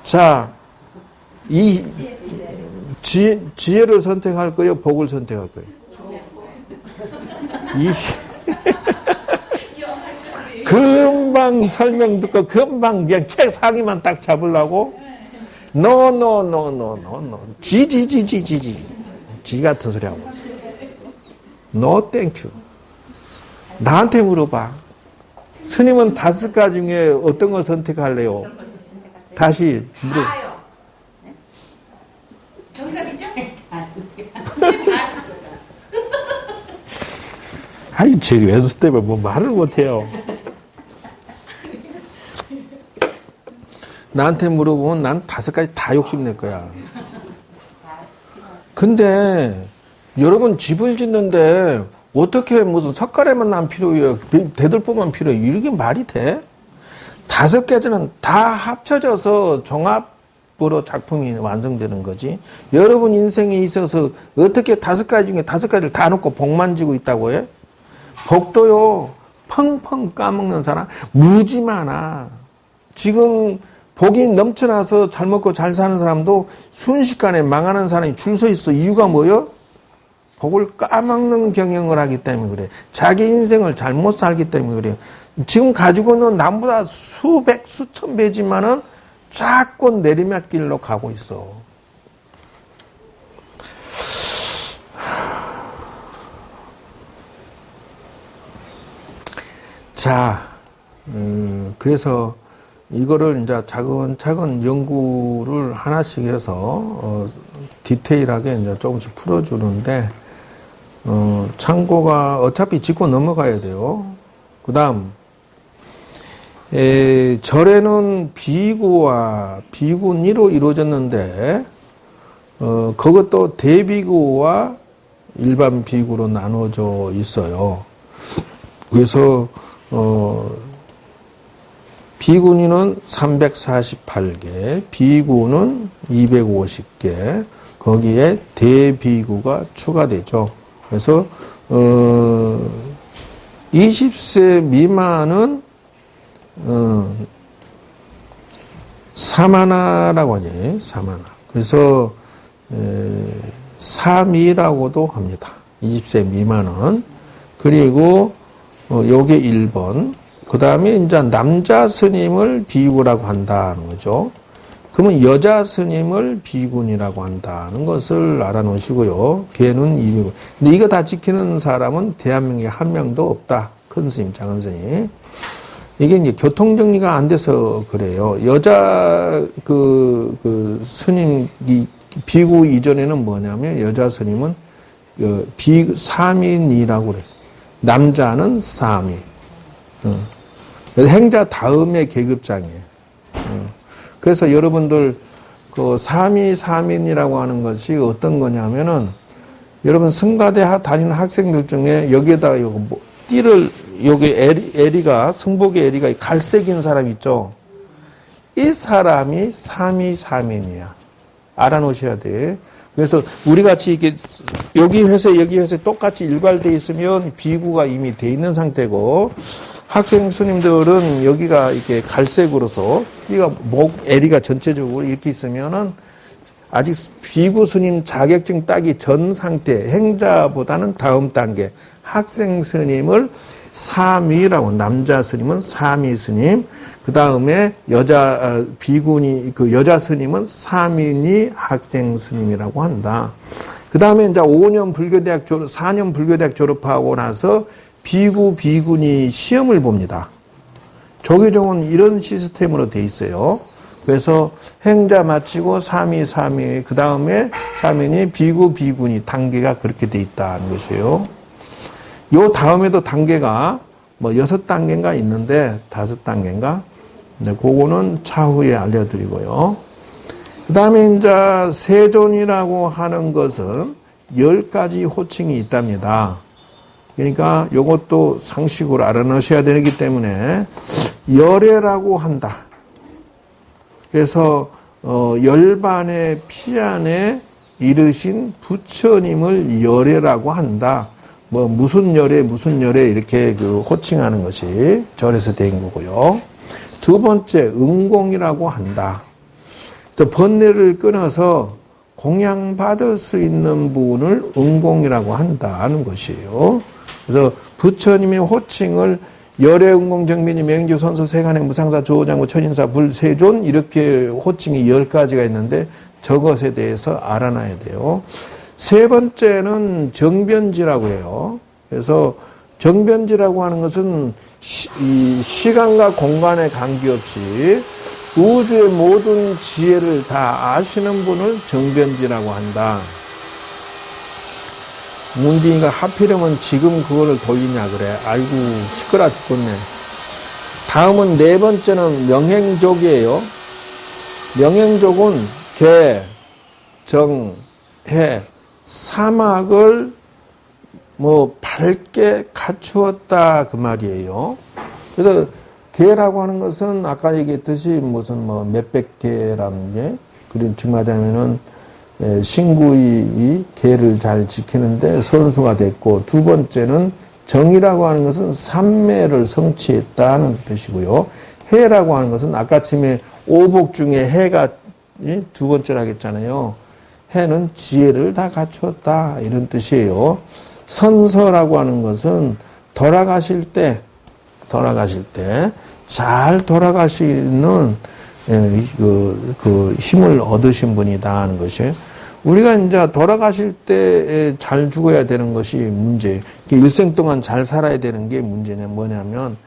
자, 이 지혜를 선택할 거예요? 복을 선택할 거예요? 금방 설명 듣고 금방 그냥 책 상의만 딱 잡으려고 No. 지 같은 소리 하고 있어. No, thank you. 나한테 물어봐. 스님은 5가지 중에 어떤 걸 선택할래요? 다시 물어. 아이, 제 왼수 때문에 뭐 말을 못해요. 나한테 물어보면 난 5가지 다 욕심낼 거야. 근데 여러분 집을 짓는데 어떻게 무슨 석가래만 난 필요해요? 대들보만 필요해요? 이게 말이 돼? 5개들은 다 합쳐져서 종합으로 작품이 완성되는 거지. 여러분 인생에 있어서 어떻게 5가지 중에 5가지를 다 놓고 복만 지고 있다고 해? 복도요, 펑펑 까먹는 사람 무지 많아. 지금 복이 넘쳐나서 잘 먹고 잘 사는 사람도 순식간에 망하는 사람이 줄 서 있어. 이유가 뭐요? 복을 까먹는 경영을 하기 때문에 그래. 자기 인생을 잘못 살기 때문에 그래요. 지금 가지고는 남보다 수백, 수천 배지만은 자꾸 내리막길로 가고 있어. 자, 그래서 이거를 이제 차근차근 연구를 하나씩 해서, 디테일하게 이제 조금씩 풀어주는데, 참고가 어차피 짚고 넘어가야 돼요. 그 다음, 절에는 비구와 비구니로 이루어졌는데, 그것도 대비구와 일반 비구로 나눠져 있어요. 그래서, 비구니는 348개, 비구는 250개, 거기에 대비구가 추가되죠. 그래서 20세 미만은 사마나라고 하지, 사마나. 그래서 사미라고도 합니다. 20세 미만은. 그리고 요게 1번. 그 다음에 이제 남자 스님을 비구라고 한다는 거죠. 그러면 여자 스님을 비군이라고 한다는 것을 알아놓으시고요. 걔는 이비군. 근데 이거 다 지키는 사람은 대한민국에 한 명도 없다. 큰 스님, 작은 스님. 이게 이제 교통정리가 안 돼서 그래요. 여자 스님, 비구 이전에는 뭐냐면 여자 스님은 사민이라고 그래요. 남자는 사미. 행자 다음에 계급장이에요. 그래서 여러분들 그 사민이라고 하는 것이 어떤 거냐면은 여러분 성가대 다니는 학생들 중에 여기에다가 띠를 여기 에리가 성복의 에리가 갈색인 사람 있죠. 이 사람이 사민이야. 알아놓으셔야 돼. 그래서 우리 같이 이렇게 여기 회사에 똑같이 일괄돼 있으면 비구가 이미 돼 있는 상태고. 학생 스님들은 여기가 이렇게 갈색으로서 띠가 에리가 전체적으로 이렇게 있으면은 아직 비구 스님 자격증 따기 전 상태, 행자보다는 다음 단계, 학생 스님을 사미라고, 남자 스님은 사미 스님, 그 다음에 여자 여자 스님은 사민이 학생 스님이라고 한다. 그 다음에 이제 4년 불교대학 졸업하고 나서 비구니 시험을 봅니다. 조계종은 이런 시스템으로 돼 있어요. 그래서 행자 마치고 사미, 그 다음에 사민이 비구니 단계가 그렇게 돼 있다는 것이에요. 요 다음에도 단계가 6단계인가 있는데 5단계인가? 네, 그거는 차후에 알려드리고요. 그 다음에 이제 세존이라고 하는 것은 10가지 호칭이 있답니다. 그러니까 이것도 상식으로 알아놓으셔야 되기 때문에 열애라고 한다. 그래서 열반의 피안에 이르신 부처님을 열애라고 한다. 무슨 열애 이렇게 호칭하는 것이 절에서 된 거고요. 두 번째 응공이라고 한다. 번뇌를 끊어서 공양받을 수 있는 분을 응공이라고 한다는 것이에요. 그래서 부처님의 호칭을 열애응공정민이 명주 선서 세간의 무상사 조장구 천인사 불세존 이렇게 호칭이 10가지가 있는데 저것에 대해서 알아놔야 돼요. 세 번째는 정변지라고 해요. 그래서 정변지라고 하는 것은 시간과 공간에 관계없이 우주의 모든 지혜를 다 아시는 분을 정변지라고 한다. 문딩이가 하필이면 지금 그거를 돌리냐 그래. 아이고 시끄러 죽겠네. 다음은 네 번째는 명행족이에요. 명행족은 개, 정, 해, 사막을 밝게 갖추었다 그 말이에요. 그래서 개라고 하는 것은 아까 얘기했듯이 무슨 뭐 몇백 개라는 게, 그리고 증하자면은 신구이 개를 잘 지키는데 선수가 됐고, 두 번째는 정이라고 하는 것은 삼매를 성취했다는 뜻이고요. 해라고 하는 것은 아까쯤에 오복 중에 해가 두 번째라고 했잖아요. 해는 지혜를 다 갖추었다 이런 뜻이에요. 선서라고 하는 것은 돌아가실 때 잘 돌아가시는 그 힘을 얻으신 분이다 하는 것이에요. 우리가 이제 돌아가실 때 잘 죽어야 되는 것이 문제. 일생 동안 잘 살아야 되는 게 문제냐 뭐냐면,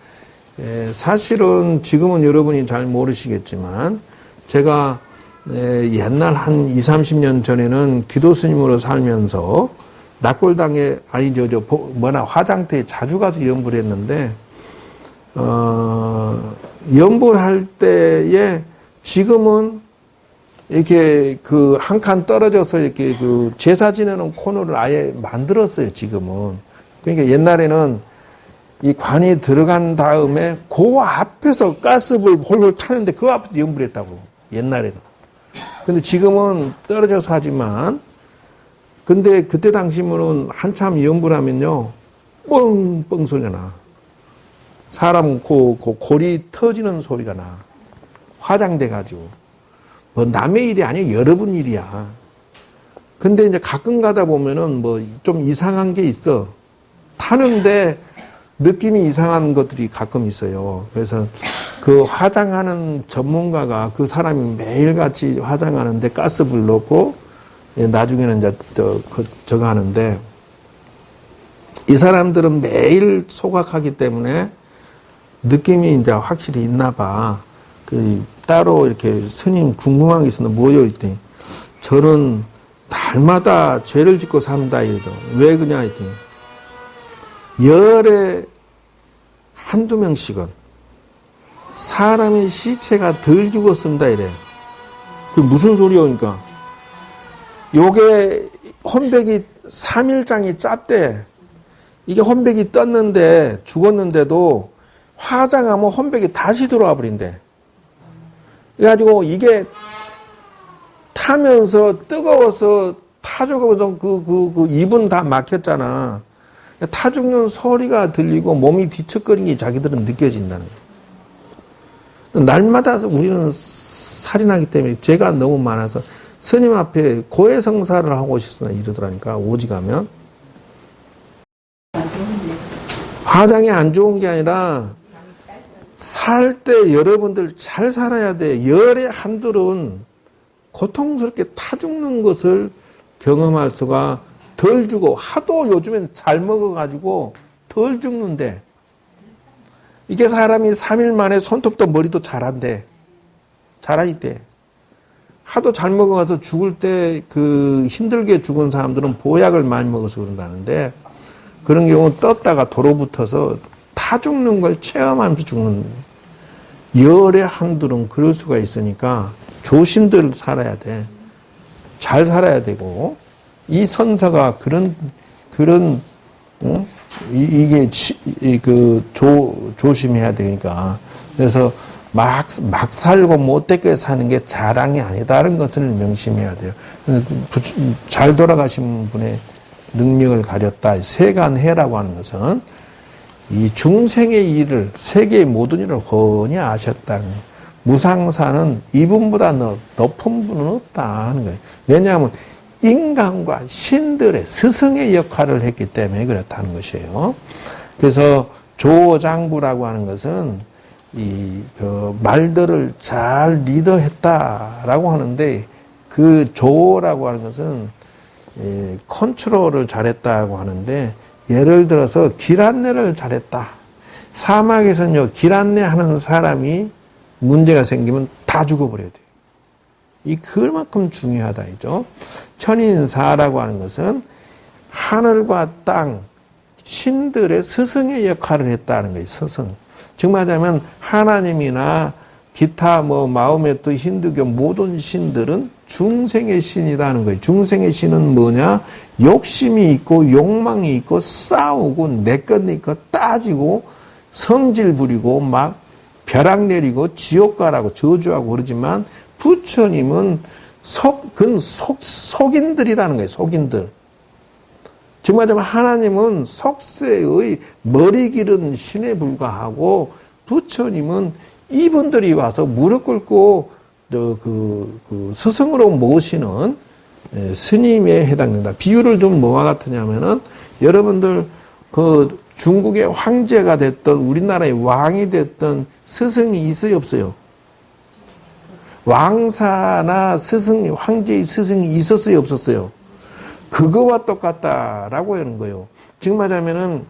사실은 지금은 여러분이 잘 모르시겠지만, 제가 옛날 한 20, 30년 전에는 기도 스님으로 살면서 낙골당에 화장터에 자주 가서 연불을 했는데, 연불할 때에 지금은 이렇게 그 한 칸 떨어져서 이렇게 그 제사 지내는 코너를 아예 만들었어요, 지금은. 그러니까 옛날에는 이 관이 들어간 다음에 그 앞에서 가스불 홀홀 타는데 그 앞에서 연불했다고, 옛날에는. 근데 지금은 떨어져서 하지만, 근데 그때 당시면은 한참 연불하면요, 뻥뻥 소리가 나. 사람 골이 터지는 소리가 나. 화장돼가지고. 뭐 남의 일이 아니야, 여러분 일이야. 근데 이제 가끔 가다 보면은 뭐 좀 이상한 게 있어. 타는데 느낌이 이상한 것들이 가끔 있어요. 그래서 그 화장하는 전문가가 그 사람이 매일같이 화장하는데 가스불 넣고 나중에는 이제 저거 하는데, 이 사람들은 매일 소각하기 때문에 느낌이 이제 확실히 있나 봐. 따로 이렇게 스님 궁금한 게 있었는데 뭐요? 했더니 저는 날마다 죄를 짓고 산다 이러죠. 왜 그냐 했더니 열에 한두 명씩은 사람의 시체가 덜 죽었습니다 이래. 그게 무슨 소리야 그러니까. 요게 혼백이 3일장이 짰대. 이게 혼백이 떴는데 죽었는데도 화장하면 혼백이 다시 들어와 버린대. 그래가지고 이게 타면서 뜨거워서 타 죽어서 그 입은 다 막혔잖아. 타 죽는 소리가 들리고 몸이 뒤척거리는 게 자기들은 느껴진다는 거예요. 날마다 우리는 살인하기 때문에 죄가 너무 많아서 스님 앞에 고해성사를 하고 싶으나 이러더라니까, 오직하면. 화장이 안 좋은 게 아니라 살 때 여러분들 잘 살아야 돼. 열의 한둘은 고통스럽게 타 죽는 것을 경험할 수가 덜 주고, 하도 요즘엔 잘 먹어가지고 덜 죽는데, 이게 사람이 3일 만에 손톱도 머리도 자란대. 자라있대. 하도 잘 먹어가서 죽을 때 그 힘들게 죽은 사람들은 보약을 많이 먹어서 그런다는데, 그런 경우는 떴다가 도로 붙어서 타 죽는 걸 체험하면서 죽는, 열의 한둘은 그럴 수가 있으니까 조심들 살아야 돼. 잘 살아야 되고, 이 선서가 이게 조심해야 되니까. 그래서 막 살고 못되게 사는 게 자랑이 아니다라는 것을 명심해야 돼요. 잘 돌아가신 분의 능력을 가졌다. 세간해라고 하는 것은 이 중생의 일을, 세계의 모든 일을 훤히 아셨다는 거예요. 무상사는 이분보다 높은 분은 없다 하는 거예요. 왜냐하면 인간과 신들의 스승의 역할을 했기 때문에 그렇다는 것이에요. 그래서 조장부라고 하는 것은 그 말들을 잘 리더했다라고 하는데, 그 조라고 하는 것은 컨트롤을 잘했다고 하는데, 예를 들어서 길 안내를 잘했다. 사막에서는요, 길 안내하는 사람이 문제가 생기면 다 죽어버려야 돼요. 그만큼 중요하다 이죠. 천인사라고 하는 것은 하늘과 땅, 신들의 스승의 역할을 했다는 거예요. 스승. 즉 말하자면 하나님이나 기타 마음의 뜻 힌두교 모든 신들은 중생의 신이라는 거예요. 중생의 신은 뭐냐? 욕심이 있고 욕망이 있고 싸우고 내 것 내 것 따지고 성질 부리고 막 벼락 내리고 지옥 가라고 저주하고 그러지만 부처님은 속인들이라는 거예요. 속인들. 즉 말하자면 하나님은 속세의 머리 기른 신에 불과하고 부처님은 이분들이 와서 무릎 꿇고 스승으로 모시는 스님에 해당된다. 비유를 좀 뭐와 같으냐면은 여러분들 그 중국의 황제가 됐던 우리나라의 왕이 됐던 스승이 있어요, 없어요? 왕사나 스승, 황제의 스승이 있었어요, 없었어요? 그거와 똑같다라고 하는 거예요. 지금 말하자면은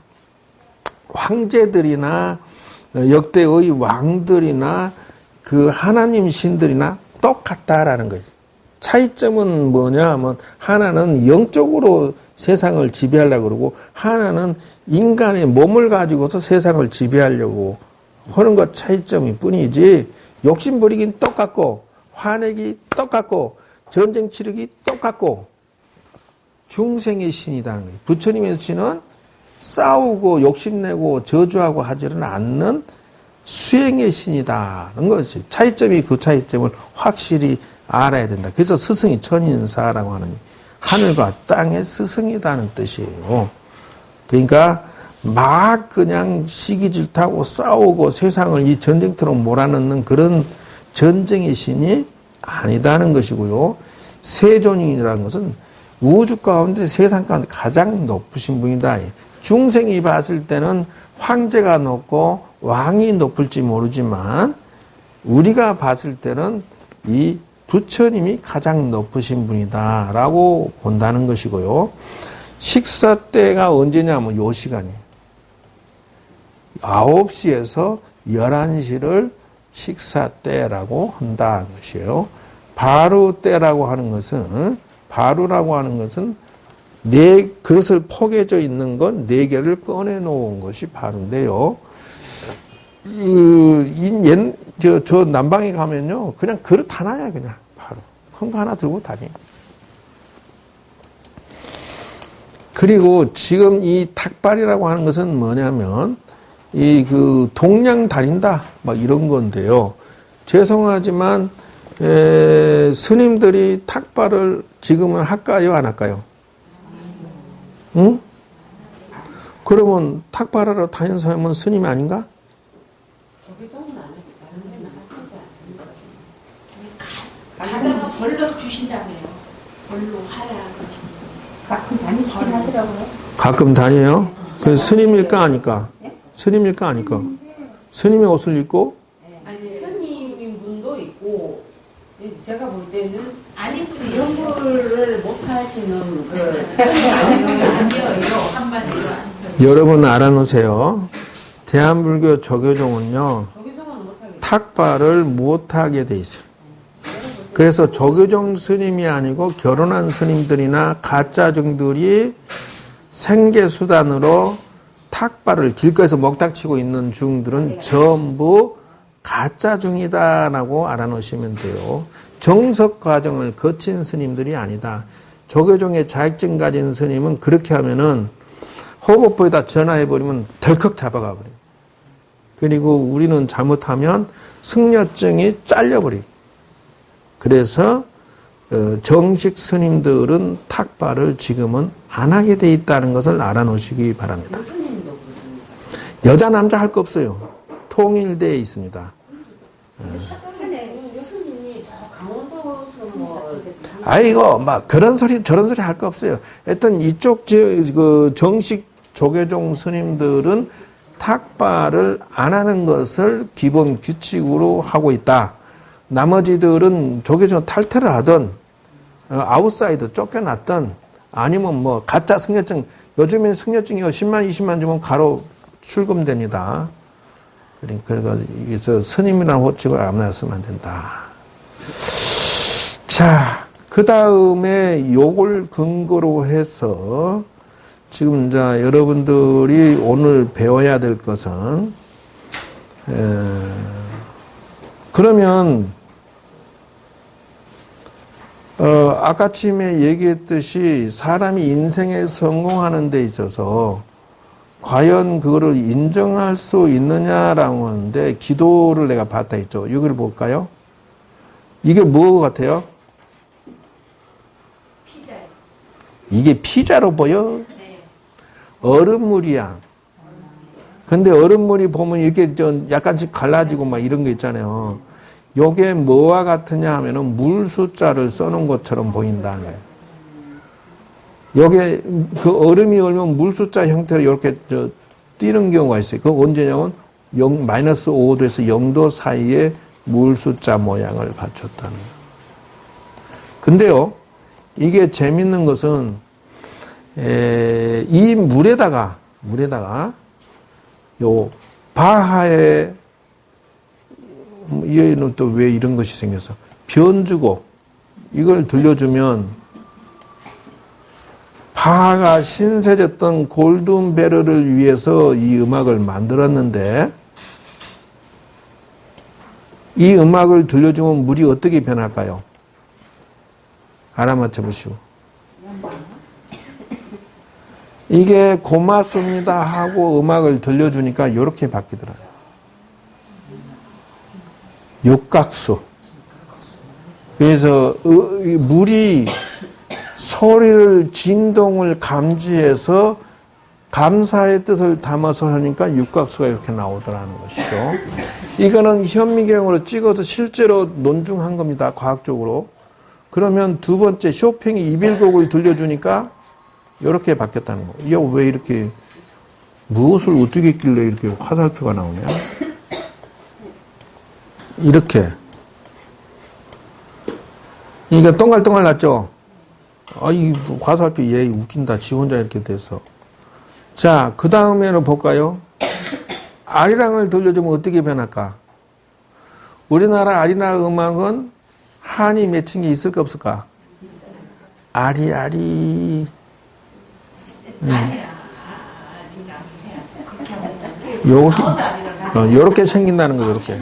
황제들이나 역대의 왕들이나 그 하나님 신들이나 똑같다라는 거죠. 차이점은 뭐냐 하면 하나는 영적으로 세상을 지배하려고 그러고 하나는 인간의 몸을 가지고서 세상을 지배하려고 하는 것 차이점이 뿐이지 욕심 부리긴 똑같고 화내기 똑같고 전쟁 치르기 똑같고 중생의 신이라는 거예요. 부처님의 신은 싸우고 욕심내고 저주하고 하지는 않는 수행의 신이다는 것이 차이점이 그 차이점을 확실히 알아야 된다. 그래서 스승이 천인사라고 하느니 하늘과 땅의 스승이라는 뜻이에요. 그러니까 막 그냥 시기 질투하고 싸우고 세상을 이 전쟁터로 몰아넣는 그런 전쟁의 신이 아니다는 것이고요. 세존인이라는 것은 우주 가운데 세상 가운데 가장 높으신 분이다. 중생이 봤을 때는 황제가 높고 왕이 높을지 모르지만 우리가 봤을 때는 이 부처님이 가장 높으신 분이다라고 본다는 것이고요. 식사 때가 언제냐면 요 시간이에요. 9시에서 11시를 식사 때라고 한다는 것이에요. 바루 때라고 하는 것은 바루라고 하는 것은 네 그릇을 포개져 있는 건 4개를 꺼내 놓은 것이 바루인데요. 저 남방에 가면요, 그냥 그릇 하나야, 그냥, 바로. 큰 거 하나 들고 다니. 그리고 지금 이 탁발이라고 하는 것은 뭐냐면, 동양 다닌다, 막 이런 건데요. 죄송하지만, 스님들이 탁발을 지금은 할까요, 안 할까요? 응? 그러면 탁발하러 다니는 사람은 스님이 아닌가? 벌로 주신다며요. 벌로 하라. 가끔 다니시긴 하더라고요. 가끔 다녀요? 그 스님일까 아닐까? 스님일까 아닐까? 스님의 옷을 입고? 아니 스님인 분도 있고 제가 볼 때는 아닌 분이 연구를 못 하시는 그 아니에요. 한마디로. 여러분 알아놓으세요. 대한불교 조교종은요, 조기성은 못하겠어요. 탁발을 못하게 돼 있어요. 그래서 조교종 스님이 아니고 결혼한 스님들이나 가짜중들이 생계수단으로 탁발을 길거리에서 먹닥치고 있는 중들은 전부 가짜중이다라고 알아놓으시면 돼요. 정석 과정을 거친 스님들이 아니다. 조교종의 자격증 가진 스님은 그렇게 하면은 호법부에다 전화해버리면 덜컥 잡아가 버려요. 그리고 우리는 잘못하면 승려증이 잘려버려요. 그래서 정식 스님들은 탁발을 지금은 안 하게 돼 있다는 것을 알아놓으시기 바랍니다. 스님도 그렇습니다. 여자 남자 할 거 없어요. 통일되어 있습니다. 교수님이 저 강원도에서 뭐 아이고 막 그런 소리 저런 소리 할 거 없어요. 하여튼 이쪽 그 정식 조계종 스님들은 탁발을 안 하는 것을 기본 규칙으로 하고 있다. 나머지들은 조계종 탈퇴를 하든 아웃사이드 쫓겨났든 아니면 뭐 가짜 승려증, 요즘에 승려증이 10만 20만 주면 가로 출금됩니다. 그러니까 여기서 스님이라는 호칭을 아무나 쓰면 안 된다. 자, 그 다음에 요걸 근거로 해서 지금 이제 여러분들이 오늘 배워야 될 것은 그러면 아까 처음에 얘기했듯이 사람이 인생에 성공하는 데 있어서 과연 그거를 인정할 수 있느냐라고 하는데 기도를 내가 봤다 했죠. 이걸 볼까요? 이게 뭐 같아요? 피자요. 이게 피자로 보여? 네. 얼음물이야. 근데 얼음물이 보면 이렇게 좀 약간씩 갈라지고 막 이런 거 있잖아요. 요게 뭐와 같으냐 하면은 물 숫자를 써놓은 것처럼 보인다는 거예요. 요게 그 얼음이 얼면 물 숫자 형태로 이렇게 뛰는 경우가 있어요. 그거 언제냐면 마이너스 5도에서 0도 사이에 물 숫자 모양을 갖췄다는 거예요. 근데요, 이게 재밌는 것은 이 물에다가 요 바하의 얘는 또 왜 이런 것이 생겨서 변주곡 이걸 들려주면 바하가 신세졌던 골든베러를 위해서 이 음악을 만들었는데 이 음악을 들려주면 물이 어떻게 변할까요? 알아맞혀 보시오. 이게 고맙습니다 하고 음악을 들려주니까 이렇게 바뀌더라고요. 육각수. 그래서 물이 소리를 진동을 감지해서 감사의 뜻을 담아서 하니까 육각수가 이렇게 나오더라는 것이죠. 이거는 현미경으로 찍어서 실제로 논증한 겁니다. 과학적으로. 그러면 두 번째 쇼팽이 이별곡을 들려주니까 이렇게 바뀌었다는 거. 이거 왜 이렇게 무엇을 어떻게 했길래 이렇게 화살표가 나오냐? 이렇게. 그러니까 동글동글 났죠? 이 화살표 얘 웃긴다. 지 혼자 이렇게 돼서. 자, 그 다음에는 볼까요? 아리랑을 들려주면 어떻게 변할까? 우리나라 아리랑 음악은 한이 맺힌 게 있을까 없을까? 아리아리. 요렇게 생긴다는 거예요, 요렇게.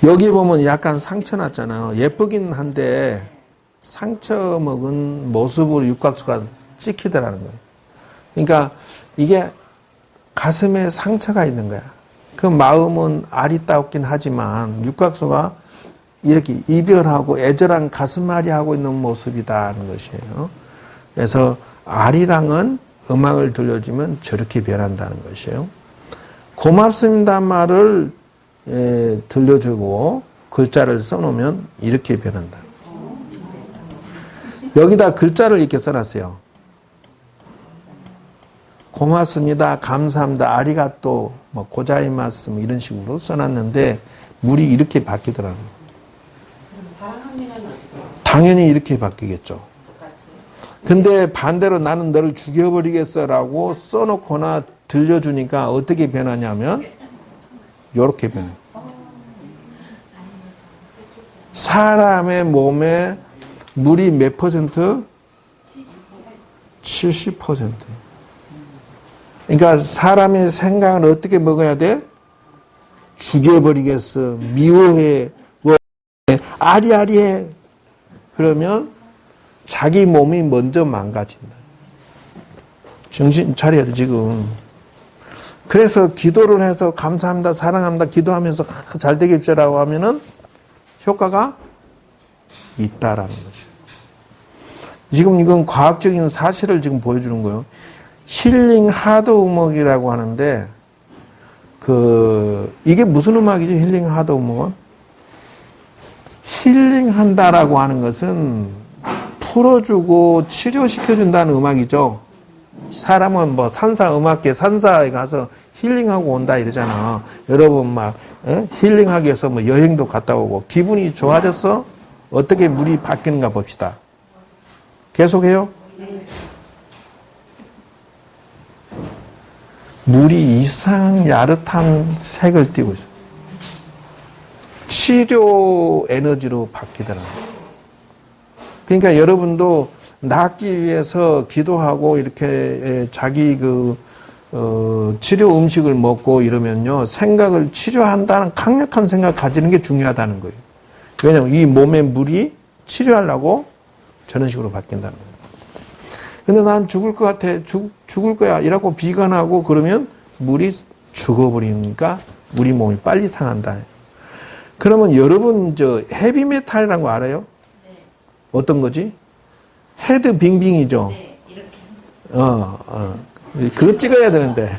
여기 보면 약간 상처 났잖아요. 예쁘긴 한데 상처 먹은 모습으로 육각수가 찍히더라는 거예요. 그러니까 이게 가슴에 상처가 있는 거야. 그 마음은 아리따웠긴 하지만 육각수가 이렇게 이별하고 애절한 가슴앓이 하고 있는 모습이다는 것이에요. 그래서 아리랑은 음악을 들려주면 저렇게 변한다는 것이에요. 고맙습니다 말을 들려주고 글자를 써놓으면 이렇게 변한다. 여기다 글자를 이렇게 써놨어요. 고맙습니다, 감사합니다, 아리가또, 고자이마스 이런 식으로 써놨는데 물이 이렇게 바뀌더라고요. 당연히 이렇게 바뀌겠죠. 근데 반대로 나는 너를 죽여버리겠어라고 써놓거나 들려주니까 어떻게 변하냐면 이렇게 변해요. 사람의 몸에 물이 몇 퍼센트? 70%. 그러니까 사람의 생각을 어떻게 먹어야 돼? 죽여버리겠어. 미워해. 아리아리해. 그러면 자기 몸이 먼저 망가진다. 정신 차려야 돼, 지금. 그래서 기도를 해서 감사합니다, 사랑합니다, 기도하면서 잘 되게 해주라고 하면은 효과가 있다라는 거죠. 지금 이건 과학적인 사실을 지금 보여주는 거예요. 힐링 하드 음악이라고 하는데, 이게 무슨 음악이죠? 힐링 하드 음악은? 힐링한다라고 하는 것은 풀어주고 치료시켜준다는 음악이죠. 사람은 산사음악계 산사에 가서 힐링하고 온다 이러잖아. 여러분 힐링하기 위해서 여행도 갔다 오고 기분이 좋아졌어? 어떻게 물이 바뀌는가 봅시다. 계속해요. 물이 이상 야릇한 색을 띠고 있어. 치료 에너지로 바뀌더라고요. 그러니까 여러분도 낫기 위해서 기도하고 이렇게 자기 치료 음식을 먹고 이러면요, 생각을 치료한다는 강력한 생각 가지는 게 중요하다는 거예요. 왜냐하면 이 몸의 물이 치료하려고 저런 식으로 바뀐다는 거예요. 근데 난 죽을 것 같아. 죽을 거야. 이라고 비관하고 그러면 물이 죽어버리니까 우리 몸이 빨리 상한다. 그러면 여러분 저 헤비메탈이라는 거 알아요? 네. 어떤 거지? 헤드 빙빙이죠. 네. 이렇게. 그거 찍어야 되는데.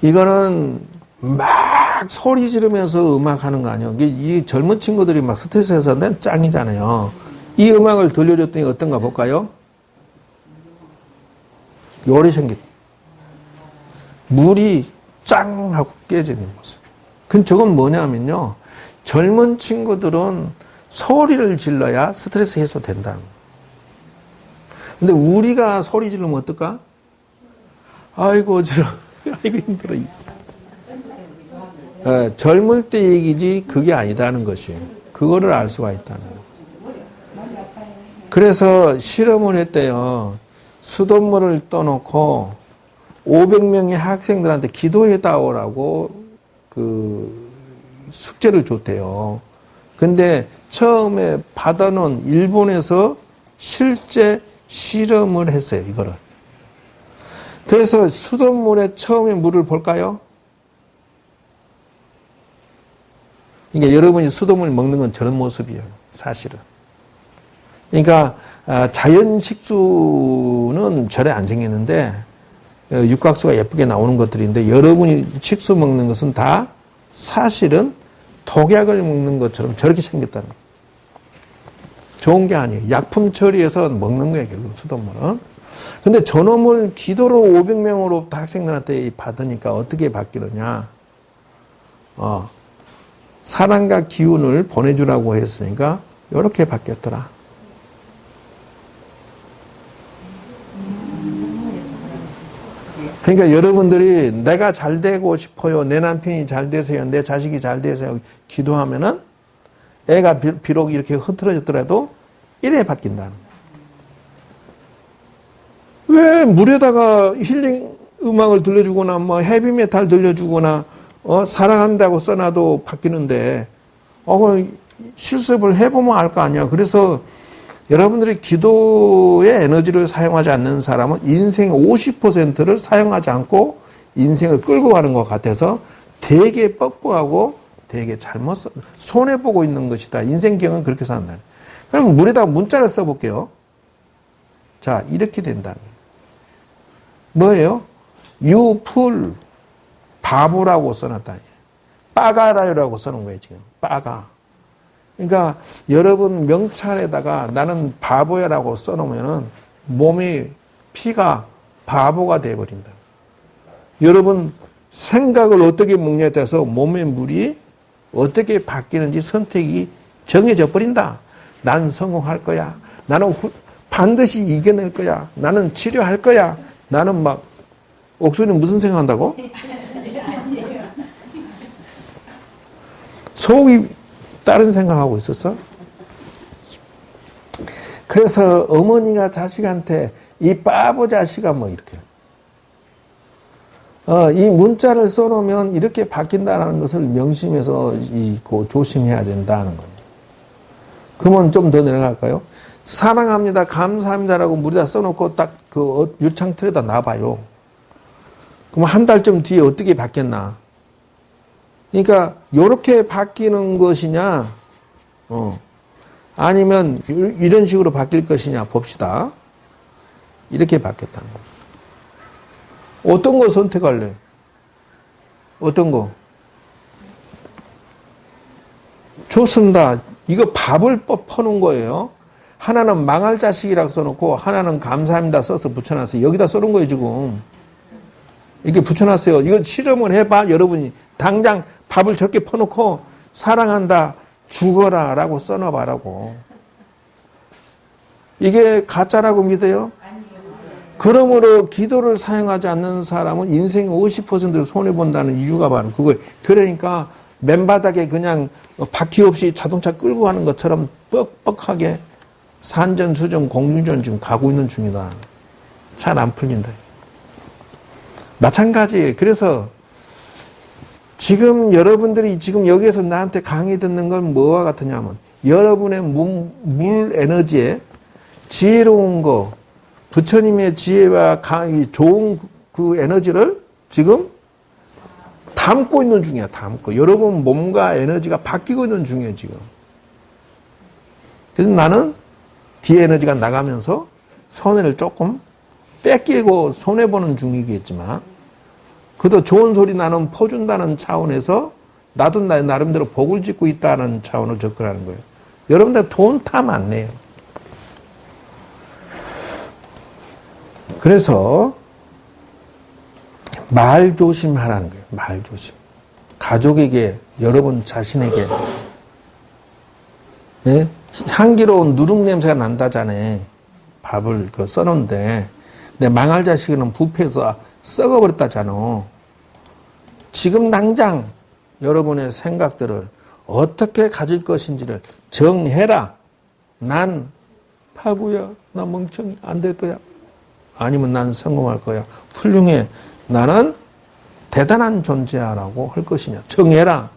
이거는 막 소리 지르면서 음악 하는 거 아니에요. 이 젊은 친구들이 막 스트레스 해서 난 짱이잖아요. 이 음악을 들려줬더니 어떤가 볼까요? 요리 생겼. 물이 짱 하고 깨지는 모습. 그 저건 뭐냐면요. 젊은 친구들은 소리를 질러야 스트레스 해소된다는 거예요. 근데 우리가 소리 지르면 어떨까? 아이고 어지러. 아이고 힘들어. 젊을 때 얘기지 그게 아니다는 것이. 그거를 알 수가 있다는 거예요. 그래서 실험을 했대요. 수돗물을 떠놓고 500명의 학생들한테 기도해다 오라고 그 숙제를 줬대요. 근데 처음에 받아놓은 일본에서 실제 실험을 했어요, 이거를. 그래서 수돗물에 처음에 물을 볼까요? 그러니까 여러분이 수돗물 먹는 건 저런 모습이에요, 사실은. 그러니까 자연 식수는 절에 안 생기는데 육각수가 예쁘게 나오는 것들인데 여러분이 식수 먹는 것은 다 사실은 독약을 먹는 것처럼 저렇게 생겼다는 거예요. 좋은 게 아니에요. 약품 처리해서 먹는 거예요, 결국 수돗물은. 근데 저놈을 기도로 500명으로 학생들한테 받으니까 어떻게 바뀌느냐. 사랑과 기운을 보내주라고 했으니까 이렇게 바뀌었더라. 그러니까 여러분들이 내가 잘 되고 싶어요. 내 남편이 잘 되세요. 내 자식이 잘 되세요. 기도하면은 애가 비록 이렇게 흐트러졌더라도 이래 바뀐다는 거예요. 왜 물에다가 힐링 음악을 들려주거나 뭐 헤비메탈 들려주거나 사랑한다고 써놔도 바뀌는데 실습을 해보면 알 거 아니야. 그래서 여러분들이 기도의 에너지를 사용하지 않는 사람은 인생의 50%를 사용하지 않고 인생을 끌고 가는 것 같아서 되게 뻑뻑하고 되게 손해보고 있는 것이다. 인생경은 그렇게 산다. 그럼 물에다가 문자를 써볼게요. 자, 이렇게 된다. 뭐예요? 유풀 바보라고 써놨다. 빠가라요라고 써놓은 거예요, 지금. 빠가. 그러니까 여러분 명찰에다가 나는 바보야라고 써놓으면은 몸이 피가 바보가 돼버린다. 여러분 생각을 어떻게 먹냐에 따라서 몸의 물이 어떻게 바뀌는지 선택이 정해져 버린다. 난 성공할 거야. 나는 반드시 이겨낼 거야. 나는 치료할 거야. 나는 막 옥순이는 무슨 생각한다고? 속이 다른 생각하고 있었어? 그래서 어머니가 자식한테 이 바보 자식아 뭐 이렇게 이 문자를 써놓으면 이렇게 바뀐다는 것을 명심해서 조심해야 된다는 거예요. 그러면 좀 더 내려갈까요? 사랑합니다, 감사합니다라고 물에다 써놓고 딱 그 유창틀에다 놔봐요. 그럼 한 달쯤 뒤에 어떻게 바뀌었나? 그러니까 이렇게 바뀌는 것이냐, 아니면 이런 식으로 바뀔 것이냐 봅시다. 이렇게 바뀌었다는 거예요. 어떤 거 선택할래? 어떤 거? 좋습니다. 이거 밥을 퍼놓은 거예요. 하나는 망할 자식이라고 써놓고 하나는 감사합니다 써서 붙여놨어요. 여기다 써놓은 거예요, 지금. 이렇게 붙여놨어요. 이거 실험을 해봐. 여러분이 당장 밥을 저렇게 퍼놓고 사랑한다, 죽어라 라고 써놔봐라고. 이게 가짜라고 믿어요? 그러므로 기도를 사용하지 않는 사람은 인생의 50%를 손해본다는 이유가 바로 그거예요. 그러니까 맨바닥에 그냥 바퀴 없이 자동차 끌고 가는 것처럼 뻑뻑하게 산전수전 공유전 지금 가고 있는 중이다. 잘 안 풀린다. 마찬가지예요. 그래서 지금 여러분들이 지금 여기에서 나한테 강의 듣는 건 뭐와 같으냐면 여러분의 물 에너지에 지혜로운 거, 부처님의 지혜와 좋은 그 에너지를 지금 담고 있는 중이야, 담고. 여러분 몸과 에너지가 바뀌고 있는 중이에요, 지금. 그래서 나는 뒤에 에너지가 나가면서 손해를 조금 뺏기고 손해보는 중이겠지만, 그래도 좋은 소리 나는 퍼준다는 차원에서 나도 나름대로 복을 짓고 있다는 차원으로 접근하는 거예요. 여러분들 돈 탐 안 내요. 그래서 말 조심하라는 거예요. 말 조심. 가족에게, 여러분 자신에게. 예? 향기로운 누룩 냄새가 난다잖아요. 밥을 써놓은데. 근데 망할 자식은 부패해서 썩어버렸다잖아. 지금 당장 여러분의 생각들을 어떻게 가질 것인지를 정해라. 난 바보야. 나 멍청이. 안 될 거야. 아니면 난 성공할 거야. 훌륭해. 나는 대단한 존재야라고 할 것이냐. 정해라.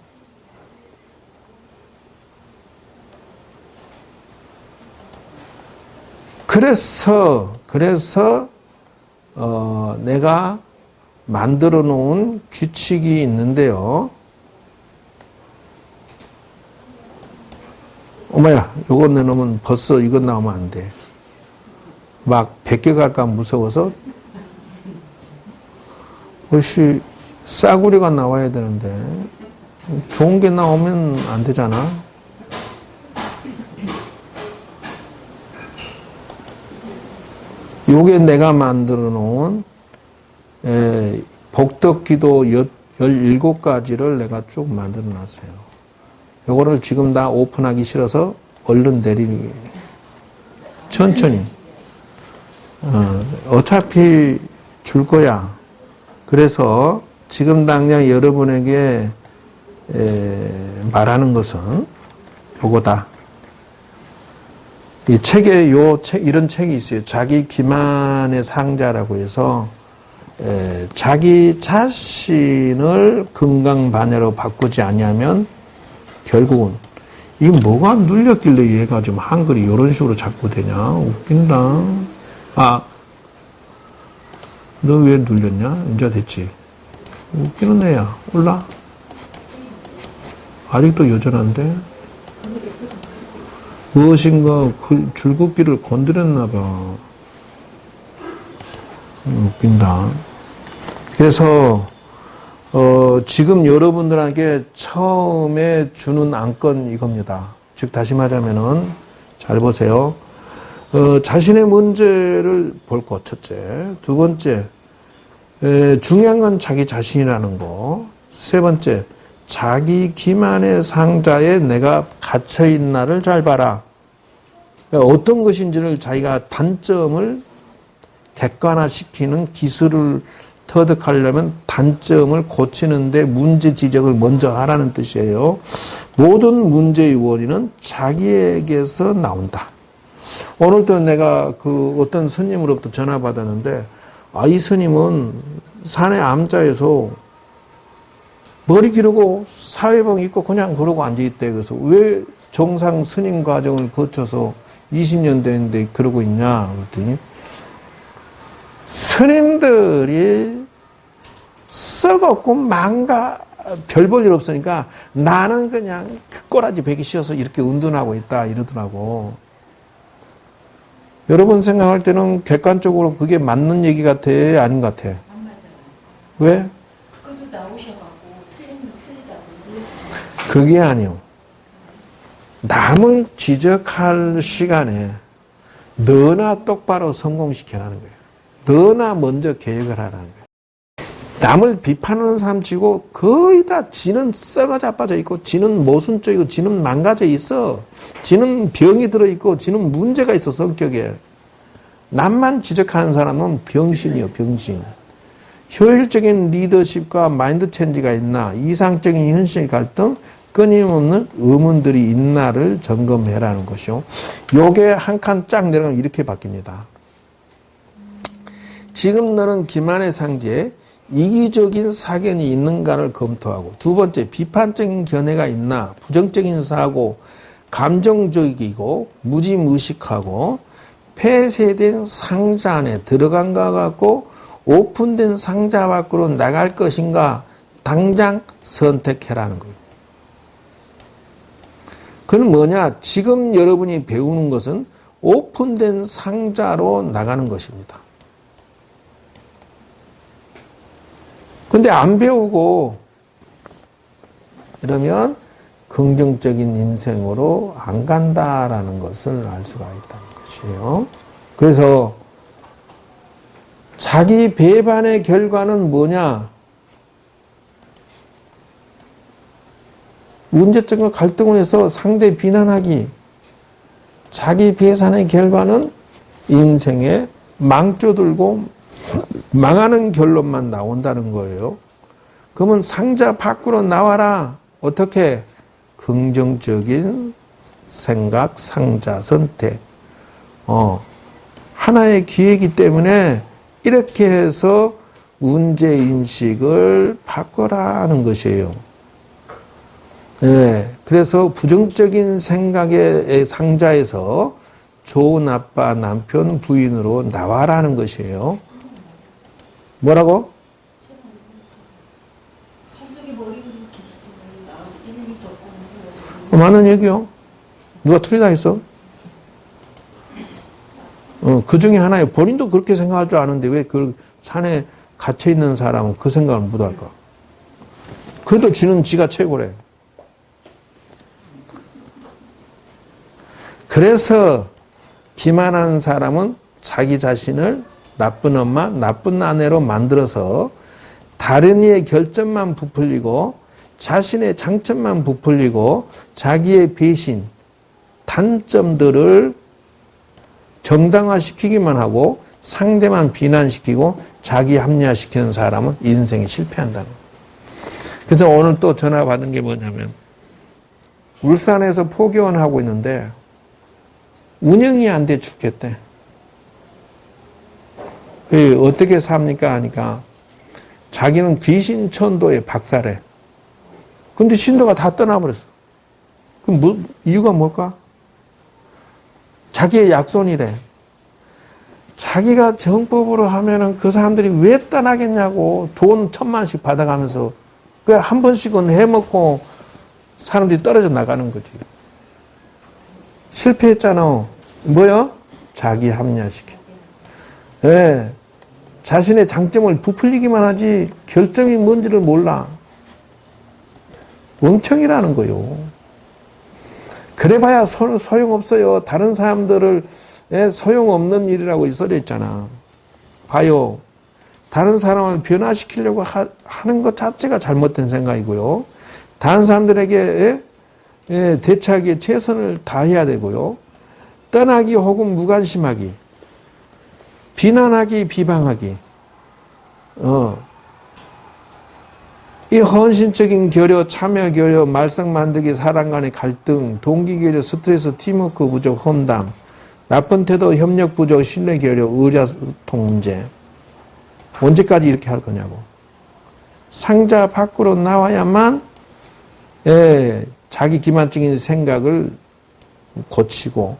그래서 내가 만들어 놓은 규칙이 있는데요. 어머야, 요거 내놓으면 벌써 이거 나오면 안 돼. 막 베껴갈까 무서워서 혹시 싸구려가 나와야 되는데 좋은 게 나오면 안 되잖아. 요게 내가 만들어 놓은 복덕기도 17가지를 내가 쭉 만들어 놨어요. 요거를 지금 다 오픈하기 싫어서 얼른 내리니 천천히. 어차피 줄 거야. 그래서 지금 당장 여러분에게 말하는 것은 요거다. 이 책에 이런 책이 있어요. 자기 기만의 상자라고 해서 자기 자신을 건강반야로 바꾸지 않으면 결국은 이게 뭐가 눌렸길래 얘가 좀 한글이 이런 식으로 자꾸 되냐. 웃긴다. 아, 너 왜 눌렸냐? 이제 됐지. 웃기는 애야. 올라. 아직도 여전한데. 무엇인가 그 줄긋기를 건드렸나 봐. 웃긴다. 그래서 지금 여러분들에게 처음에 주는 안건 이겁니다. 즉 다시 말하면은 잘 보세요. 자신의 문제를 볼 것 첫째. 두 번째, 중요한 건 자기 자신이라는 거. 세 번째, 자기 기만의 상자에 내가 갇혀있나를 잘 봐라. 어떤 것인지를 자기가 단점을 객관화시키는 기술을 터득하려면 단점을 고치는데 문제 지적을 먼저 하라는 뜻이에요. 모든 문제의 원인은 자기에게서 나온다. 오늘도 내가 어떤 스님으로부터 전화 받았는데, 이 스님은 산의 암자에서 머리 기르고 사회복 입고 그냥 그러고 앉아있대. 그래서 왜 정상 스님 과정을 거쳐서 20년 됐는데 그러고 있냐? 그랬더니 스님들이 썩었고 별 볼 일 없으니까 나는 그냥 그 꼬라지 베기 싫어서 이렇게 운동하고 있다 이러더라고. 여러분 생각할 때는 객관적으로 그게 맞는 얘기 같아? 아닌 것 같아? 안 맞아요. 왜? 그도 나오셔갖고 틀리면 틀리다고. 그게 아니요. 남을 지적할 시간에 너나 똑바로 성공시켜라는 거예요. 너나 먼저 계획을 하라는 거예요. 남을 비판하는 사람 치고 거의 다 지는 썩어 자빠져 있고 지는 모순적이고 지는 망가져 있어. 지는 병이 들어있고 지는 문제가 있어 성격에. 남만 지적하는 사람은 병신이요 병신. 효율적인 리더십과 마인드 체인지가 있나, 이상적인 현실 갈등, 끊임없는 의문들이 있나를 점검해라는 것이요. 요게 한 칸 쫙 내려가면 이렇게 바뀝니다. 지금 너는 기만의 상지에 이기적인 사견이 있는가를 검토하고, 두 번째, 비판적인 견해가 있나, 부정적인 사고, 감정적이고 무지무식하고 폐쇄된 상자 안에 들어간 것 같고 오픈된 상자 밖으로 나갈 것인가 당장 선택해라는 거예요. 그건 뭐냐? 지금 여러분이 배우는 것은 오픈된 상자로 나가는 것입니다. 근데 안 배우고 이러면 긍정적인 인생으로 안 간다라는 것을 알 수가 있다는 것이에요. 그래서 자기 배반의 결과는 뭐냐? 문제점과 갈등을 해서 상대 비난하기. 자기 배반의 결과는 인생에 망쳐들고 망하는 결론만 나온다는 거예요. 그러면 상자 밖으로 나와라. 어떻게? 긍정적인 생각, 상자, 선택. 하나의 기회이기 때문에 이렇게 해서 문제인식을 바꿔라는 것이에요. 네, 그래서 부정적인 생각의 상자에서 좋은 아빠, 남편, 부인으로 나와라는 것이에요. 뭐라고? 성격이 머리를 계시지만 이름이 조금 많은 얘기요. 누가 틀리다 했어? 그 중에 하나에 본인도 그렇게 생각할 줄 아는데 왜 그 산에 갇혀 있는 사람은 그 생각을 못 할까? 그래도 지는 지가 최고래. 그래서 기만한 사람은 자기 자신을 나쁜 엄마, 나쁜 아내로 만들어서 다른 이의 결점만 부풀리고 자신의 장점만 부풀리고 자기의 배신, 단점들을 정당화시키기만 하고 상대만 비난시키고 자기 합리화시키는 사람은 인생에 실패한다는 거예요. 그래서 오늘 또 전화 받은 게 뭐냐면 울산에서 포교원 하고 있는데 운영이 안 돼 죽겠대. 어떻게 삽니까? 하니까 자기는 귀신천도의 박사래. 근데 신도가 다 떠나버렸어. 그럼 이유가 뭘까? 자기의 약손이래. 자기가 정법으로 하면은 그 사람들이 왜 떠나겠냐고 돈 1,000만씩 받아가면서 그 한 번씩은 해먹고 사람들이 떨어져 나가는 거지. 실패했잖아. 뭐요? 자기 합리화시켜. 예. 자신의 장점을 부풀리기만 하지 결점이 뭔지를 몰라. 멍청이라는 거요. 그래봐야 소용없어요. 다른 사람들을 소용없는 일이라고 써져 있잖아. 봐요. 다른 사람을 변화시키려고 하는 것 자체가 잘못된 생각이고요. 다른 사람들에게 대처하기에 최선을 다해야 되고요. 떠나기 혹은 무관심하기, 비난하기, 비방하기, 이 헌신적인 교류, 참여 교류, 말썽 만들기, 사람 간의 갈등, 동기 교류, 스트레스, 팀워크 부족, 험담, 나쁜 태도, 협력 부족, 신뢰 교류, 의사소통 문제. 언제까지 이렇게 할 거냐고. 상자 밖으로 나와야만 자기 기만적인 생각을 고치고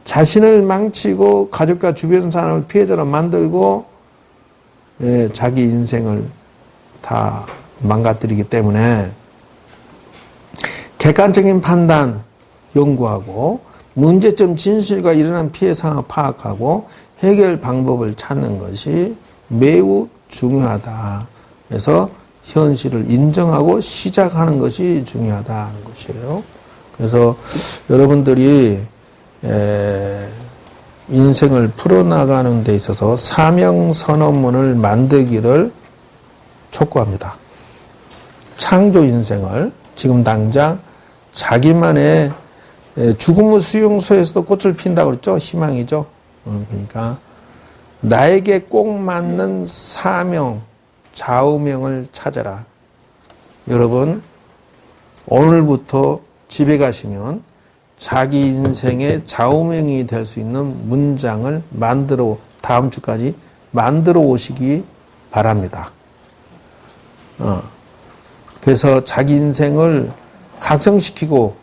자신을 망치고 가족과 주변 사람을 피해자로 만들고 자기 인생을 다 망가뜨리기 때문에 객관적인 판단 연구하고 문제점 진실과 일어난 피해 상황을 파악하고 해결 방법을 찾는 것이 매우 중요하다. 그래서 현실을 인정하고 시작하는 것이 중요하다는 것이에요. 그래서 여러분들이 인생을 풀어나가는 데 있어서 사명선언문을 만들기를 촉구합니다. 창조 인생을 지금 당장 자기만의 죽음의 수용소에서도 꽃을 핀다고 그랬죠. 희망이죠. 그러니까 나에게 꼭 맞는 사명, 좌우명을 찾아라. 여러분 오늘부터 집에 가시면 자기 인생의 좌우명이 될 수 있는 문장을 다음 주까지 만들어 오시기 바랍니다. 그래서 자기 인생을 각성시키고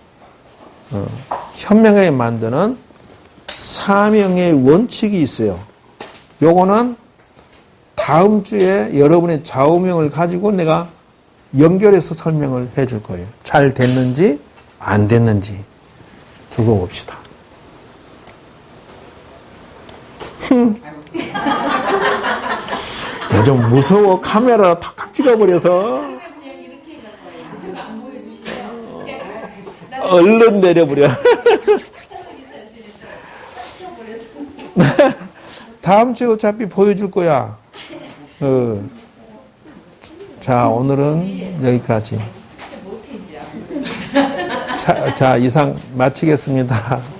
현명하게 만드는 사명의 원칙이 있어요. 요거는 다음 주에 여러분의 좌우명을 가지고 내가 연결해서 설명을 해줄 거예요. 잘 됐는지 안 됐는지 두고 봅시다. 요즘 무서워. 카메라 탁탁 찍어버려서 그냥 이렇게 해놨어요. 제가 안 보여주시면 그냥 얼른 내려버려. 다음 주에 어차피 보여줄 거야. 자, 오늘은 여기까지. 자, 이상 마치겠습니다.